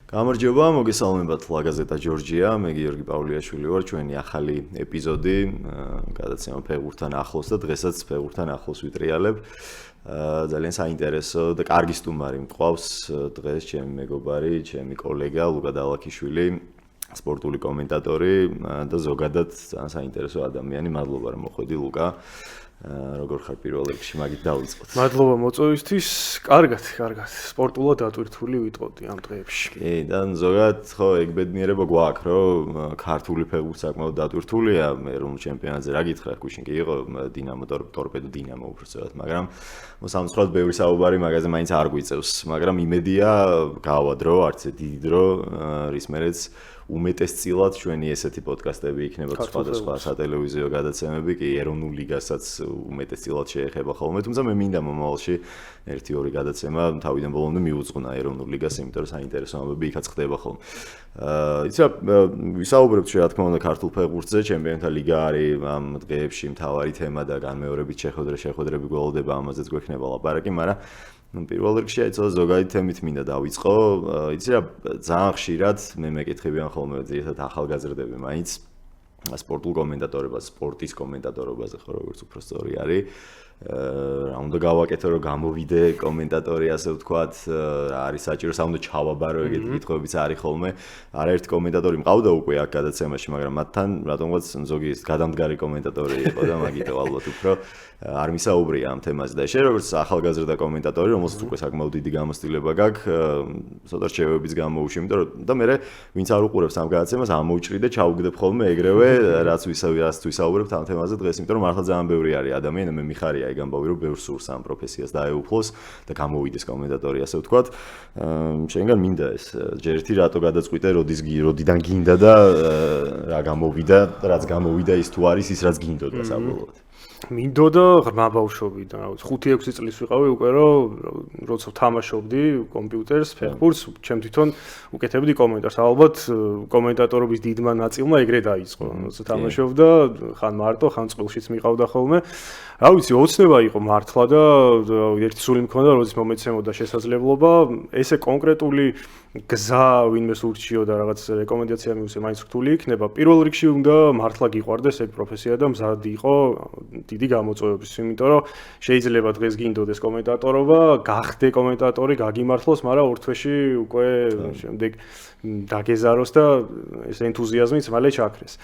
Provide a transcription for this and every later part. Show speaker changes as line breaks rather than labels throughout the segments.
გამარჯობა, მოგესალმებათ ლაგაზეტა ჯორჯია, მე გიორგი პავლიაშვილი ვარ, ჩვენი ახალი ეპიზოდი, გადაცემა ფეხბურთთან ახლოს და დღესაც ფეხბურთთან ახლოს ვიტრიალებ. ძალიან საინტერესო და კარგი სტუმარი მყავს დღეს ჩემი მეგობარი, ჩემი კოლეგა ლუკა დალაქიშვილი, სპორტული კომენტატორი და ზოგადად ძალიან საინტერესო ადამიანი. მადლობა რომ მოხვედი ლუკა. როგორ ხარ პირველ რიგში მაგით დავიწყოთ.
მადლობა მოწვევისთვის. კარგად. სპორტულად დატვირთული ვიტყოდი ამ დღეებში.
კი, და ზოგადად ხო ეგ ბედნიერება გვაქვს, რომ ქართული ფეხბურთი საკმაოდ დატვირთულია, ეროვნულ ჩემპიონატზე რა გითხრა, გუშინ კი იყო დინამო ტორპედო დინამო უბრალოდ, მაგრამ მოსამსხვად ბევრი საუბარი მაგაზე მაინც არ გვიწევს, მაგრამ იმედია გავადრო, არც დიდი დრო, რის მერეც უმეტესწილად ჩვენი ესეთი პოდკასტები იქნება სხვადასხვა სატელევიზიო გადაცემები, კი ეროვნულ ლიგასაც უმეტესწილად შეეხება ხოლმე, თუმცა მე მინდა მომავალში 1-2 გადაცემა თავიდან ბოლომდე მიუძღვნა ეროვნულ ლიგას, იმიტომ რომ საინტერესო ამბები იქაც ხდება ხოლმე. იცი რა, ვისაუბრებთ რა თქმა უნდა ქართულ ფეხბურთზე, ჩემპიონთა ლიგა არის ამ დღეებში მთავარი თემა და განმეორებით შეხვედრები გველოდება, ამაზეც გვექნება ლაპარაკი, მაგრამ პირველ რიგში აი ცოტა ზოგადი თემით მინდა დავიწყო. იცი რა, ძალიან ხშირად მე მეკითხებიან ხოლმე ძირითადად ახალგაზრდები მაინც სპორტულ კომენტატორებას, სპორტის კომენტატორობაზე ხო როგორც უფრო სწორი არის. რა უნდა გავაკეთო რომ გამოვიდე კომენტატორი ასე ვთქვათ, არის საჭირო, უნდა ჩავაბარო ეგეთი კითხვებიც არის ხოლმე. არაერთი კომენტატორი მყავდა უკვე აქ გადაცემაში, მაგრამ მათთან რატომღაც ზოგი გადამდგარი კომენტატორი იყო და მაგიტო ალბათ უფრო არ მისაუბრია ამ თემაზე და შენ როგორც ახალგაზრდა კომენტატორი, რომელსაც უკვე საკმაოდ დიდი გამოცდილება გაქვს, ცოტა რჩევებიც გამოუშვი, იმიტომ რომ და მე ვინც არ უყურებს ამ გადაცემას, ამოუჭრი და ჩაუგდებ ხოლმე ეგრევე, რაც ვისაუბრებთ ამ თემაზე დღეს, იმიტომ რომ მართლა ძალიან ბევრი არის ადამიანი, მე მიხარია ეგ ამბავი, რომ ბევრს სურს ამ პროფესიას დაეუფლოს და გამოვიდეს კომენტატორი, ასე ვთქვათ. შენგან მინდა ეს ჯერ ერთი რატო გადაწყვიტე, როდიდან გინდა და რა გამოვიდა, რაც გამოვიდა ის თუ არის ის რაც გინდოდა საბოლოოდ.
მინდოდა ღრმა ბავშვობიდან, რა ვიცი, 5-6 წლის ვიყავი უკვე, რომ როცა თამაშობდი კომპიუტერს, ფეხბურთს, ჩემ თვითონ უკეთებდი კომენტარს. ალბათ კომენტატორობის დიდმა ნაწილმა ეგრე დაიწყო. როცა თამაშობდა, ხან მარტო, ხან წყვილშიც მიყავდა ხოლმე. რა ვიცი, ოცნება იყო მართლა და ერთი სული მქონდა, როდის მომეცემოდა შესაძლებლობა, ესე კონკრეტული გზა ვინმეს ურჩიოდა რაღაც რეკომენდაცია მიუცე, მაინც რთული იქნება. პირველ რიგში უნდა მართლა გიყვარდეს ეგ პროფესია და მზადი იყო დიდი გამოწვევების, იმიტომ რომ შეიძლება დღეს გინდოდეს კომენტატორობა, გახდე კომენტატორი, გაგიმართლოს, მაგრამ ორ თვეში უკვე შემდეგ დაგეზაროს და ეს ენთუზიაზმიც მალე ჩაქრეს.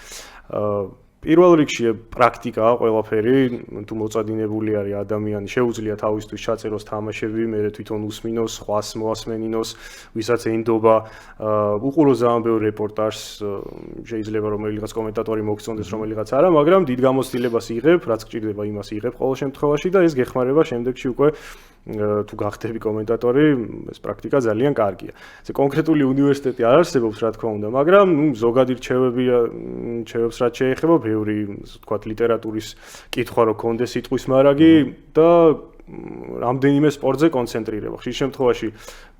პირველ რიგში პრაქტიკაა ყველაფერი, თუ მოწადინებული არის ადამიანი, შეუძლია თავისთვის ჩაწეროს თამაშები, მერე თვითონ უსმინოს, ხვას მოასმენინოს, ვისაც ენდობა, უყუროს ძალიან ბევრ რეპორტაჟს, შეიძლება რომელიღაც კომენტატორი მოგწონდეს, რომელიღაც არა, მაგრამ დიდ გამოცდილებას იღებ, რაც გჭირდება იმას იღებ ყოველ შემთხვევაში და ეს გეხმარება შემდეგში უკვე თუ გახდები კომენტატორი, ეს პრაქტიკა ძალიან კარგია. ეს კონკრეტული უნივერსიტეტი არ არსებობს, რა თქმა უნდა, მაგრამ ზოგადი რჩევებს რაც შეეხება, ბევრი, ვთქვათ, ლიტერატურის კითხვა რო კონდეს სიტყვის მარაგი და რამდენიმე სპორტზე კონცენტრირება. ხშირ შემთხვევაში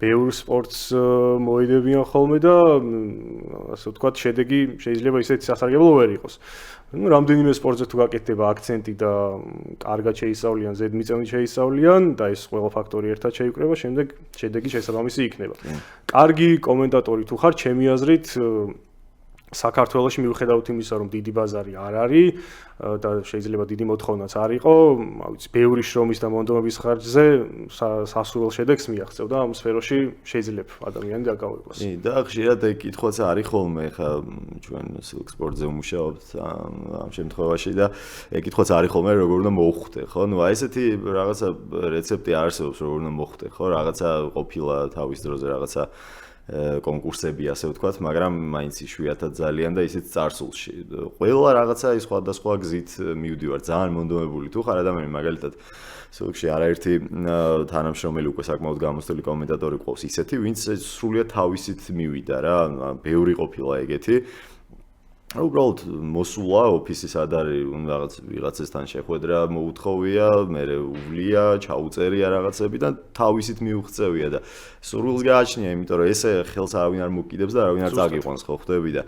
ბევრ სპორტს მოედებიან ხოლმე და ასე ვთქვათ, შედეგი შეიძლება ისეთი სასარგებლო ვერ იყოს. რამდენიმე სპორტზე თუ გაკეთდება აქცენტი და კარგად შეისწავლიან, ზედმიწევნით შეისწავლიან და ეს ყველა ფაქტორი ერთად შეიკრება, შემდეგ შედეგი შესაბამისი იქნება. კარგი კომენტატორი თუ ხარ, ჩემი აზრით საქართველოში მიუხედავთ იმისა, რომ დიდი ბაზარი არ არის და შეიძლება დიდი მოთხოვნაც არ იყო, ვიცი, ბევრი შრომის და მონდომების ხარჯზე სასურველ შედეგს მიაღწევ და ამ სფეროში შეიძლება ადამიანი დაკავებას.
და ხშირად ეგ კითხვაც არის ხოლმე, ხა ჩვენ სილკ სპორტზე ვმუშაობთ ამ შემთხვევაში და ეგ კითხვაც არის ხოლმე, როგორ უნდა მოხვდე, ხო? ნუ აი ესეთი რაღაცა რეცეპტი არსებობს, როგორ უნდა მოხვდე, ხო? რაღაცა ყოფილა თავის დროზე რაღაცა კონკურსები ასე ვთქვათ, მაგრამ მაინც იშვიათად ძალიან და ისიც წარსულში. ყველა რაღაცა ის სხვადასხვა გზით მივდივარ, ძალიან მონდომებული თუ ხარ ადამიანი, მაგალითად სულში არაერთი თანამშრომელი უკვე საკმაოდ გამოცდილი კომენტატორი ყავს ისეთი, ვინც სრულიად თავისით მივიდა რა, ბევრი ყოფილა ეგეთი. უბრალოდ მოსულა ოფისის სად არის, რაღაც ვიღაცასთან შეხვედრა მოუთხოვია, მე უვლია, ჩაუწერია რაღაცები და თავისით მიუღწევია და სურვილს გააჩნია, იმიტომ რომ ესე ხელს არავინ არ მოკიდებს და არავინ არ წაგიყვანს, ხო ხვდები და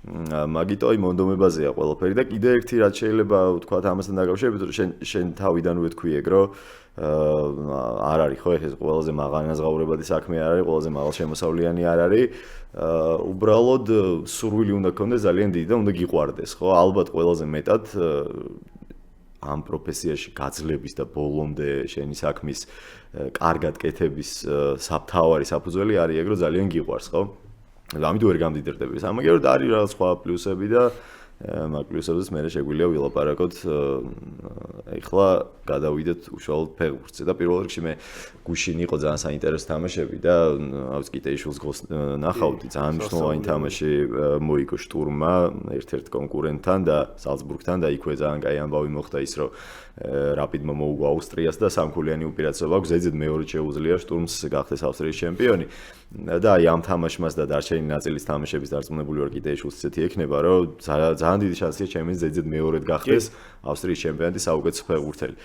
მაგიტო აი მონდომებაზეა ყველაფერი და კიდე ერთი რაც შეიძლება ვთქვა ამასთან დაკავშირებით, რომ შენ თავიდანვე თქვი ეგ, რომ არ არის ხო ეს ყველაზე მაღალანაზღაურებადი საქმე არ არის, ყველაზე მაღალშემოსავლიანი არ არის. უბრალოდ სურვილი უნდა გქონდეს ძალიან დიდი და უნდა გიყვარდეს, ხო? ალბათ ყველაზე მეტად ამ პროფესიაში გაძლების და ბოლომდე შენი საქმის კარგად კეთების საფთავარი საფუძველი არის ეგ, რომ ძალიან გიყვარს, ხო? ამიტომ ვერ გამდიდრდები. ამაგერად არის რაღაც სხვა პლუსები და მაგ პლუსებზეც მე შეგვიძლია ვილაპარაკოთ. ეხლა გადავიდეთ უშუალოდ ფეხბურთზე და პირველ რიგში მე გუშინ იყო ძალიან საინტერესო თამაშები და აუც კიტეიშვილს გოლს ნახავდი. ძალიან მნიშვნელოვანი თამაში მოიგო შტურმმა ერთ-ერთ კონკურენტთან და ზალცბურგთან და იქვე ძალიან კაი ამბავი მოხდა ის, რომ რაპიდმა მოუგო აუსტრიას და სამქულიანი უპირატესობა აქვს. ზედიზედ მეორე შეუძლია შტურმს გახდეს ავსტრიის ჩემპიონი. და აი ამ თამაშმას და დარჩენილი ნაწილის თამაშების დარწმუნებული ვარ კიტეიშვილს ისეთი ექნება, რომ ძალიან დიდი შანსია ჩემს ზედიზედ მეორედ გახდეს ავსტრიის ჩემპიონატი საუკეთესო ფეხბურთელი.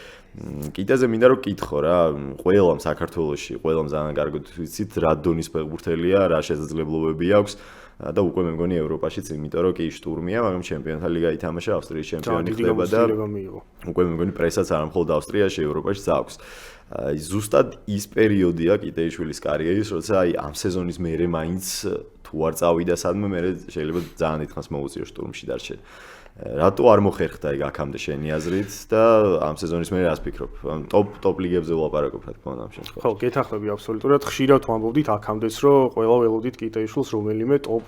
კიტეზე მინდა რომ კითხო რა, ყველამ საქართველოში, ყველამ ძალიან კარგად ვიცით რა დონის ფეხბურთელია, რა შესაძლებლობები აქვს. და უკვე მე მგონი ევროპაშიც, იმიტომ რომ კი შტურმია, მაგრამ ჩემპიონთა ლიგა ითამაშა, ავსტრიის ჩემპიონი ხდება და უკვე მე მგონი პრესაც არ მხოლოდ ავსტრიაში, ევროპაშიც აქვს. აი ზუსტად ის პერიოდია კიტეიშვილის კარიერის, როცა აი ამ სეზონის მერე მაინც თუ არ წავიდა სადმე, მე შეიძლება ძალიან დიდხანს მოუწიო შტურმში დარჩენ. რატო არ მოხერხდა იქ აქამდე შენი აზრით და ამ სეზონის მერე რას ფიქრობ? ტოპ ლიგებზე ვლაპარაკობ რა თქმა უნდა ამ შემთხვევაში.
ხო, გეთახმები აბსოლუტურად. ხშირად ვამბობდით აქამდეც, რომ ყველა ველოდით კიტეიშვილს რომელიმე ტოპ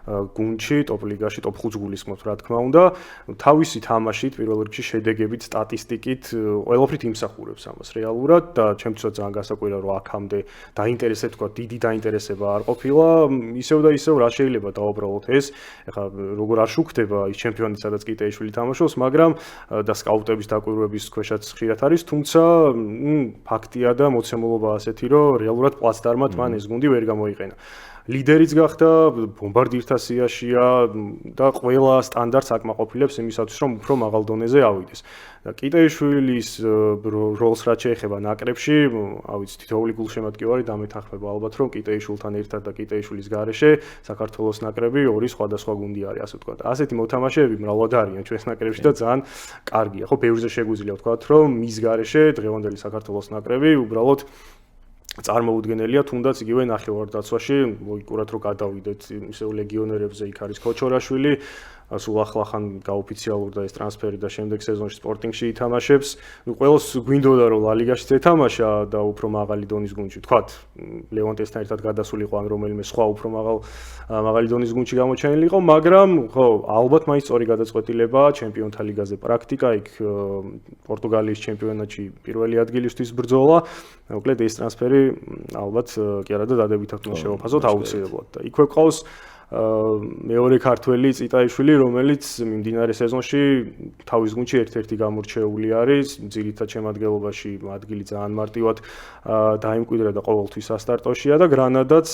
გუნდში, ტოპ ლიგაში, ტოპ 5 გულისხმობთ, რა თქმა უნდა. თავისი თამაშით, პირველ რიგში შედეგებით, სტატისტიკით, ყველაფრით იმსახურებს ამას რეალურად და ჩემთვისაც ძალიან გასაკვირია, რომ აქამდე დაინტერესება, თქვა, დიდი დაინტერესება არ ყოფილა. ისევ და ისევ რა შეიძლება დავაბრალოთ ეს. ეხლა როგორ არ შუქდება ის ჩემპიონი, სადაც კიტეიშვილი თამაშობს, მაგრამ და სკაუტების დაკვირვების ქვეშაც ხშირად არის, თუმცა ფაქტია და მოცემულობა ასეთი, რომ რეალურად პლაცდარმად მან ეს გუნდი ვერ გამოიყენა. ლიდერიც გახდა, ბომბარდირთა სიაშია და ყველა სტანდარტს აკმაყოფილებს იმისათვის, რომ უფრო მაღალ დონეზე ავიდეს. და კიტეიშვილის როლს რაც შეეხება ნაკრებში, ავიც თითოეული გულშემატკივარი დამეთანხმება ალბათ, რომ კიტეიშვილთან ერთად და კიტეიშვილის გარეშე საქართველოს ნაკრები ორი სხვადასხვა გუნდი არის, ასე ვთქვათ. ასეთი მოთამაშეები მრავლად არიან ჩვენს ნაკრებში და ძალიან კარგია. ხო, ბევრზე შეგვიძლია ვთქვათ, რომ მის გარეშე დღევანდელი საქართველოს ნაკრები უბრალოდ წარმოუდგენელია, თუნდაც იგივე ნახევარ-დაცვაში, ლოგიკურად რომ გადავიდეთ ისევ ლეგიონერებზე, იქ არის ქოჩორაშვილი, სულ ახლახან გაოფიციალურდა და ეს ტრანსფერი და შემდეგ სეზონში სპორტინგში ითამაშებს. ნუ ყველას გვინდოდა რომ ლა ლიგაშიც ეთამაშა და უფრო მაღალი დონის გუნდში. თქვათ, ლევანტესთან ერთად გადასულიყო ან რომელიმე სხვა უფრო მაღალი დონის გუნდში გამოჩენილიყო, მაგრამ ხო, ალბათ მაინც სწორი გადაწყვეტილებაა ჩემპიონთა ლიგაზე პრაქტიკა, იქ პორტუგალიის ჩემპიონატში პირველი ადგილისთვის ბრძოლა. მოკლედ ეს ტრანსფერი ალბათ კი არა და დადებითად უნდა შევაფასოთ აუცილებლად და იქვე ყავს მეორე ქართველი წიტაიშვილი, რომელიც მიმდინარე სეზონში თავის გუნდში ერთ-ერთი გამორჩეული არის, ძირითად შემადგენლობაში ადგილი ძალიან მარტივად დაიმკვიდრა და ყოველთვის ასტარტოშია და გრანადაც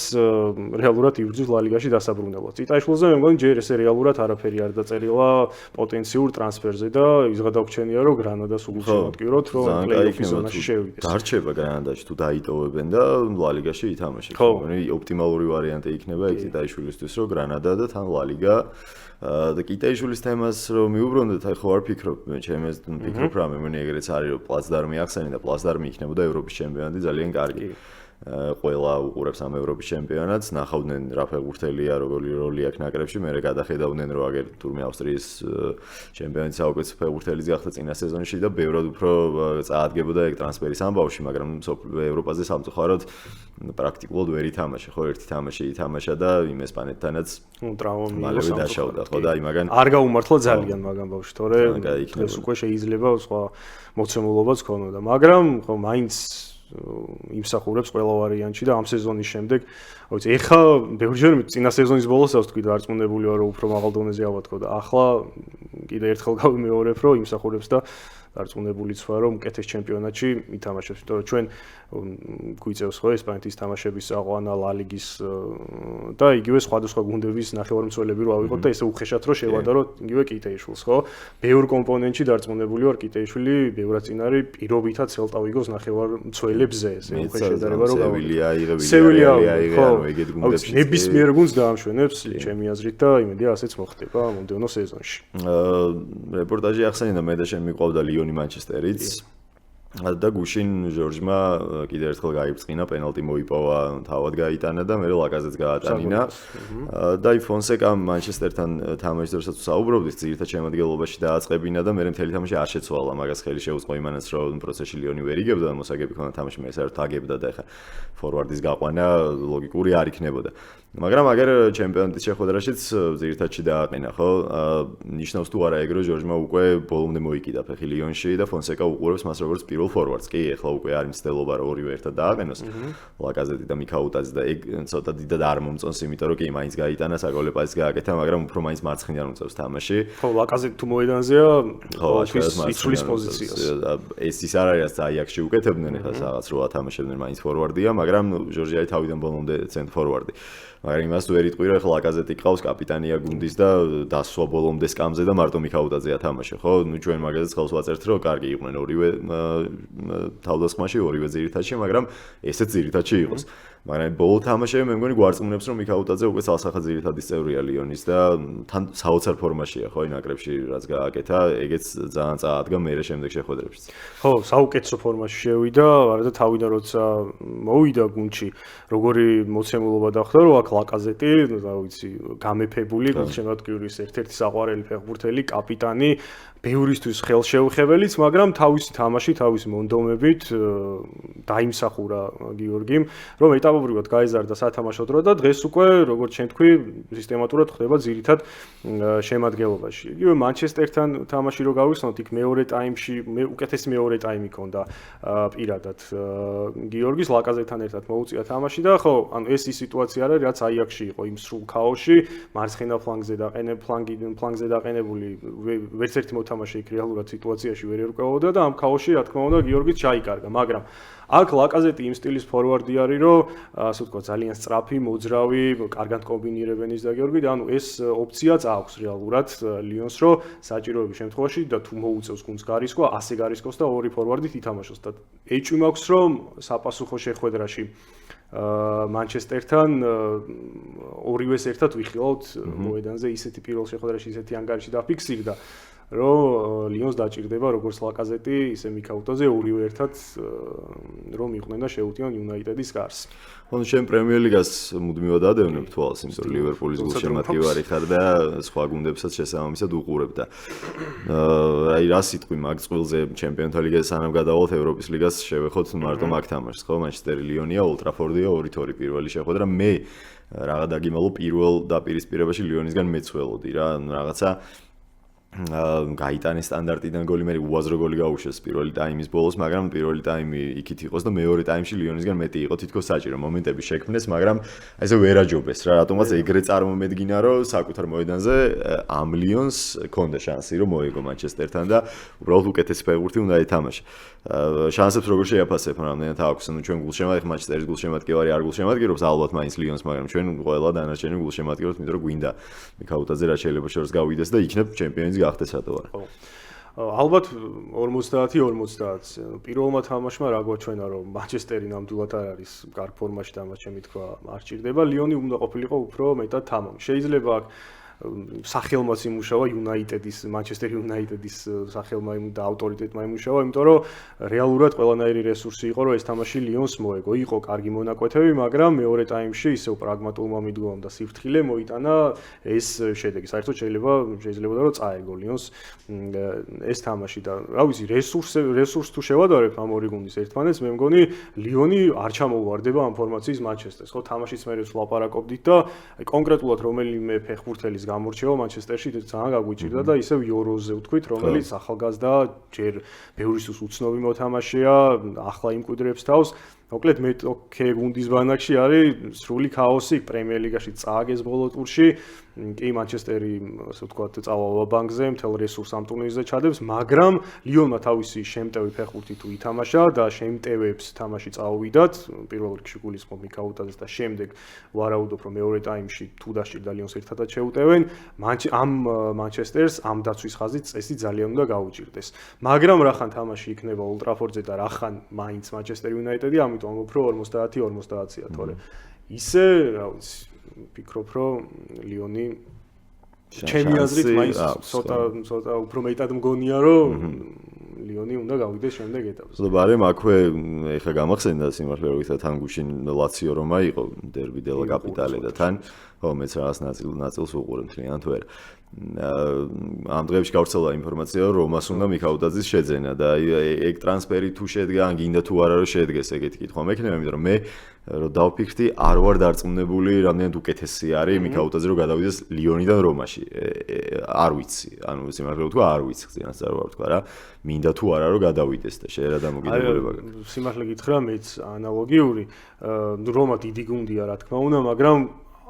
რეალურად იბრძვის ლა ლიგაში დასაბრუნებლად. წიტაიშვილზე მე მგონი ჯერ ესე რეალურად არაფერი არ დაწერილა პოტენციურ ტრანსფერზე და ის გადაგვრჩენია, რომ გრანადას უგულ შემოგვიყვოთ, რომ პლეი-ოფის ზონაში შევიდეს.
დარჩება გრანადაში თუ დაიტოვებენ და ლა ლიგაში ითამაშებს. მგონი ოპტიმალური ვარიანტი იქნება იქ წიტაიშვილისთვის, რომ გრანადა და თან ლა ლიგა და კიტეიშვილის თემას რომ მიუბრუნდეთ, აი ხო არ ფიქრობ, მე ჩემს ფიქრობ რა მე მგონი ეგრეც არის, რომ პლაცდარმი ახსენე და პლაცდარმი იქნებოდა ევროპის ჩემპიონატი ძალიან კარგი. ყველა უყურებს ამ ევროპის ჩემპიონატს, ნახავდნენ რა ფეხბურთელია, როგორი როლი აქვს ნაკრებში, მერე გადახედავდნენ რომ აგერ თურმე ავსტრიის ჩემპიონატის საუკეთესო ფეხბურთელის გახდა წინა სეზონში და ბევრად უფრო წაადგებოდა ეგ ტრანსფერის ამბავში, მაგრამ ევროპაზე სამწუხაროდ პრაქტიკულად ვერ ითამაშა, ხო ერთი თამაში ითამაშა და იმ ესპანეთთანაც
ტრავმა
მალევე დაშავდა, ხო და აი მაგან
არ გაუმართლა ძალიან მაგან ბავშვი, თორე ეს უკვე შეიძლება სხვა მოცემულობაც ქონოდა, მაგრამ ხო მაინც იმსახურებს ყველა ვარიანტში და ამ სეზონის შემდეგ, ვიცი, ეხა ბევრჯერ წინა სეზონის ბოლოსაც ვთქვი დარწმუნებული ვარ, რომ უფრო მაღალ დონეზე ავათქო და ახლა კიდე ერთხელ გავიმეორებ, რომ იმსახურებს და დარწმუნებულიც ვარ, რომ უკეთეს ჩემპიონატში ითამაშებს, იმიტომ რომ ჩვენ გვიწევს ხო ესპანეთის თამაშების აყვანა, ლა ლიგის და იგივე სხვადასხვა გუნდების ნახევარმცველები რო ავიღოთ და ესე უხეშად რო შევადაროთ იგივე კიტეიშვილს, ხო? ბევრ კომპონენტში დარწმუნებული ვარ კიტეიშვილი ბევრად წინ არის, პირობითად ცელტა ვიგოს ნახევარმცველი გუნდებზე ესე უკვე შედარება რომ
სევილია იღე ეგეთ გუნდებში
ნებისმიერ გუნდს დაამშვენებს ჩემი აზრით და იმედია ასეც მოხდება მომდევნო სეზონში.
რეპორტაჟი ახსენე და მე და შენ მიყვავდა ლიონი მანჩესტერიც და გუშინ ჟორჟმა კიდევ ერთხელ გაიბწყინა პენალტი მოიპოვა თავად გაიტანა და მე ლაკაზეტს გაატანინა და ფონსეკამ მანჩესტერთან თამაშის დროსაც საუბრობდით ძირითად შემადგენლობაში დააწყებინა და მე მთელი თამაში არ შეცვალა მაგას ხელი შეუწყო იმანაც რომ პროცესში ლიონი ვერ იგებდა და მოსაგები ქონდა თამაში მე საერთოდ აგებდა და ეხა ფორვარდის გაყვანა ლოგიკური არ იქნებოდა მაგრამ აგერ ჩემპიონატის შეხვედრაშიც ძირითადში დააყენა ხო ნიშნავს თუ არა ეგრო ჟორჟმა უკვე ბოლომდე მოიკიდა ფეხი ლიონში და ფონსეკა უყურებს მას როგორც პირველ ფორვარდს კი ეხლა უკვე არის მცდელობა რომ ორივე ერთად დააყენოს ლაკაზეტი და მიქაუტაძე და ეგ ცოტა დიდად არ მომწონს იმიტომ რომ კი მაინც გაიტანა საგოლე პასი გააკეთა მაგრამ უფრო მაინც მარცხნიდან უწევს თამაში
ხო ლაკაზეტი თუ მოედანზეა იცვლის პოზიციას
ეს ის არ არის აიაქსში უკეთებდნენ ეხლა რაღაც რო ათამაშებდნენ მაინც ფორვარდია მაგრამ ჟორჟი არის თავიდან ბოლომდე ცენტრ ფორვარდი მაგრამ იმას ვერ იტყვი რომ ეხლა ლაკაზეტი ყავს კაპიტანია გუნდის და დასვა ბოლომდე სკამზე და მარტო მიქაუტაძეა თამაში ხო ნუ ჩვენ მაგაზეც ხელს ვაწერთ რომ კარგი იყვნენ ორივე თავდასხმაში ორივე ძირითადში მაგრამ ესეც ძირითადში იყოს მაგრამ ბოლო თამაშები მე მგონი გვარწმუნებს რომ მიქაუტაძე უკვე ცალსახა ძირითადის წევრია ლიონის და თან საოცარ ფორმაშია ხო ნაკრებში რაც გააკეთა ეგეც ძალიან წაადგა მე შემდეგ შეხვედრებში
ხო საუკეთესო ფორმაში შევიდა არა და თავიდან როცა მოვიდა გუნდში როგორი მოცემულობა დახვდა რომ აქ ლაკაზეტი რა ვიცი გამეფებული გულშემატკივრის ერთ-ერთი საყვარელი ფეხბურთელი კაპიტანი ბევრისთვის ხელშეუხებელიც მაგრამ თავისი თამაში თავისი მონდომებით დაიმსახურა გიორგიმ რომ ეტაპობრივად გაიზარდა სათამაშო დრო და დღეს უკვე როგორც შენ თქვი სისტემატურად ხდება ძირითად შემადგენლობაში იგივე მანჩესტერთან თამაში რო გავიხსნოთ იქ მეორე ტაიმში უკეთესი მეორე ტაიმი ქონდა პირადად გიორგის ლაკაზეტთან ერთად მოუწია თამაში და ხო ანუ ეს ის სიტუაცია არის რაც აიაქსში იყო იმ სრულ ქაოსში მარცხენა ფლანგზე დაყენებული ვერც ერთი მოთამაშე იქ რეალურად სიტუაციაში ვერ ერკვეოდა და ამ ქაოსში რა თქმა უნდა გიორგიც ჩაიკარგა მაგრამ აქ ლაკაზეტი იმ სტილის ფორვარდი არის რომ ასე ვთქვათ ძალიან სწრაფი მოძრავი კარგად კომბინირებენ ის და გიორგი და ანუ ეს ოფციაც აქვს რეალურად ლიონს რომ საჭიროების შემთხვევაში და თუ მოუწევს გუნდს გარისკვა ასე გარისკოს და ორი ფორვარდით ითამაშოს და ეჭვი მაქვს რომ საპასუხო შეხვედრაში მანჩესტერთან ორივეს ერთად ვიხილავთ მოედანზე ისეთი პირველ შეხვედრაში ისეთი ანგარიში დაფიქსირდა რომ ლიონს დაჭირდება როგორც ლაკაზეტი ისე მიქაუტაძე ორივე ერთად რომ იყვნენ და შეუტიონ იუნაიტედის გარს.
ხო შენ პრემიერ ლიგას მუდმივად ადევნებ თვალს იმიტომ რომ ლივერპულის გულშემატკივარი ხარ და სხვა გუნდებსაც შესაბამისად უყურებ და აი რა სიტყვი მაგ წყვილზე ჩემპიონთა ლიგაზე სანამ გადავალთ ევროპის ლიგას შევეხოთ მარტო მაგ თამაშს ხო მანჩესტერი ლიონია ოლტრაფორდია 2-2 პირველი შეხვედრა მე რაღა დაგიმალო პირველ დაპირისპირებაში ლიონისგან მეცველოდი რა რაღაცა გაიტანის სტანდარტიდან გოლი მე უაზრო გოლი გაუშვეს პირველი ტაიმის ბოლოს, მაგრამ პირველი ტაიმი იქით იყოს და მეორე ტაიმში ლიონისგან მეტი იყო თითქოს საჭირო მომენტები შექმნეს, მაგრამ ესე ვერაჯობეს რა, რატომაც ეგრე წარმომედგინა რომ საკუთარ მოედანზე ამ ლიონს ქონდა შანსი რომ მოეგო მანჩესტერთან და უბრალოდ უკეთესი ფეხბურთი უნდა ეთამაშა. შანსებს როგორ შეაფასებ, რამდენად აქვს, ანუ ჩვენ გულშემატკივარი მანჩესტერის გულშემატკივარი არ გულშემატკივრობს ალბათ მაინც ლიონს, მაგრამ ჩვენ ყველა დანარჩენი გულშემატკივრობთ, იმიტომ რომ გვინდა მიქაუტაძე რა შეიძლება შორს გავიდეს და იქნებ ჩემპიონის გახდეს რატო არა.
ალბათ 50-50. პირველმა თამაშმა რა გვაჩვენა რომ მანჩესტერი ნამდვილად არ არის კარგ ფორმაში და მას ჩემი თქვა არ ჭირდება. ლიონი უნდა ყოფილიყო უფრო მეტად თამამი. შეიძლება აქ სახელმაც იმუშავა იუნაიტედის მანჩესტერ იუნაიტედის სახელმა და ავტორიტეტმა იმუშავა, იმიტომ რომ რეალურად ყველანაირი რესურსი იყო, რომ ეს თამაში ლიონს მოეგო. იყო კარგი მონაკვეთები, მაგრამ მეორე ტაიმში ისევ პრაგმატულმა მიდგომამ და სიფრთხილე მოიტანა ეს შედეგი. საერთოდ შეიძლებოდა რომ წაეგო ლიონს ეს თამაში და რა ვიცი, რესურს თუ შევადარებთ ამ ორი გუნდის ერთმანეთს, მე მგონი ლიონი არ ჩამოუვარდება ამ ფორმაციის მანჩესტერს. ხო, თამაშიც მე ვლაპარაკობდით და კონკრეტულად რომელიმე ფეხბურთელის გამორჩევა მანჩესტერში ძალიან გაგვიჭირდა და ისევ იოროზე ვთქვით, რომელიც ახალგაზრდა, ჯერ ბევრისთვის უცნობი მოთამაშეა, ახლა იმკვიდრებს თავს მოკლედ მე თქე გუნდის ბანაკში არის სრული ქაოსი პრემიერ ლიგაში წააგეს ბოლო ტურში კი მანჩესტერი ასე ვთქვათ წავალ ბანკზე მთელ რესურს ამ ტურნირზე ჩადებს მაგრამ ლიონმა თავისი შემტევი ფეხბურთი თუ ითამაშა და შემტევებს თამაში წაუვიდათ პირველ რიგში გულისხმობ მიქაუტაძეს და შემდეგ ვარაუდობ რომ მეორე ტაიმში თუ დასჭირდა ლიონს ერთადად შეუტევენ ამ მანჩესტერს ამ დაცვის ხაზით წესი ძალიან უნდა გაუჭირდეს მაგრამ რახან თამაში იქნება ულტრაფორდზე და რახან მაინც მანჩესტერ იუნაიტედი ამიტომ ამბობ რომ 50-50-ია თორე ისე რა ვიცი ფიქრობ რომ ლიონი ჩემი აზრით მაინც ცოტა უფრო მეტად მგონია რომ ლიონი უნდა გავიდეს შემდეგ ეტაპზე.
ზოგადად აქვე ეხა გამახსენდა სიმართლე რომ ითხრათ თან გუშინ ლაციო რომა იყო დერბი დელა კაპიტალე და თან ხო მეც რაღაც ნაწილს უყურებ მთლიანად ვერ ამ დღეებში გავრცელდა ინფორმაცია რომ რომას უნდა მიქაუტაძის შეძენა და ეგ ტრანსფერი თუ შედგა ან გინდა თუ არა რომ შედგეს ეგეთი კითხვა მექნება იმიტომ რომ მე რომ დავფიქრდი არ ვარ დარწმუნებული რამდენად უკეთესი არის მიქაუტაძე რომ გადავიდეს ლიონიდან რომაში არ ვიცი ანუ სიმართლე ვთქვა არ ვიცი ხზიანაც არ ვარ ვთქვა რა მინდა თუ არა რომ გადავიდეს და შეიძლება დამოკიდებულება გაქვს
სიმართლე გითხრა მეც ანალოგიური რომა დიდი გუნდია რა თქმა უნდა მაგრამ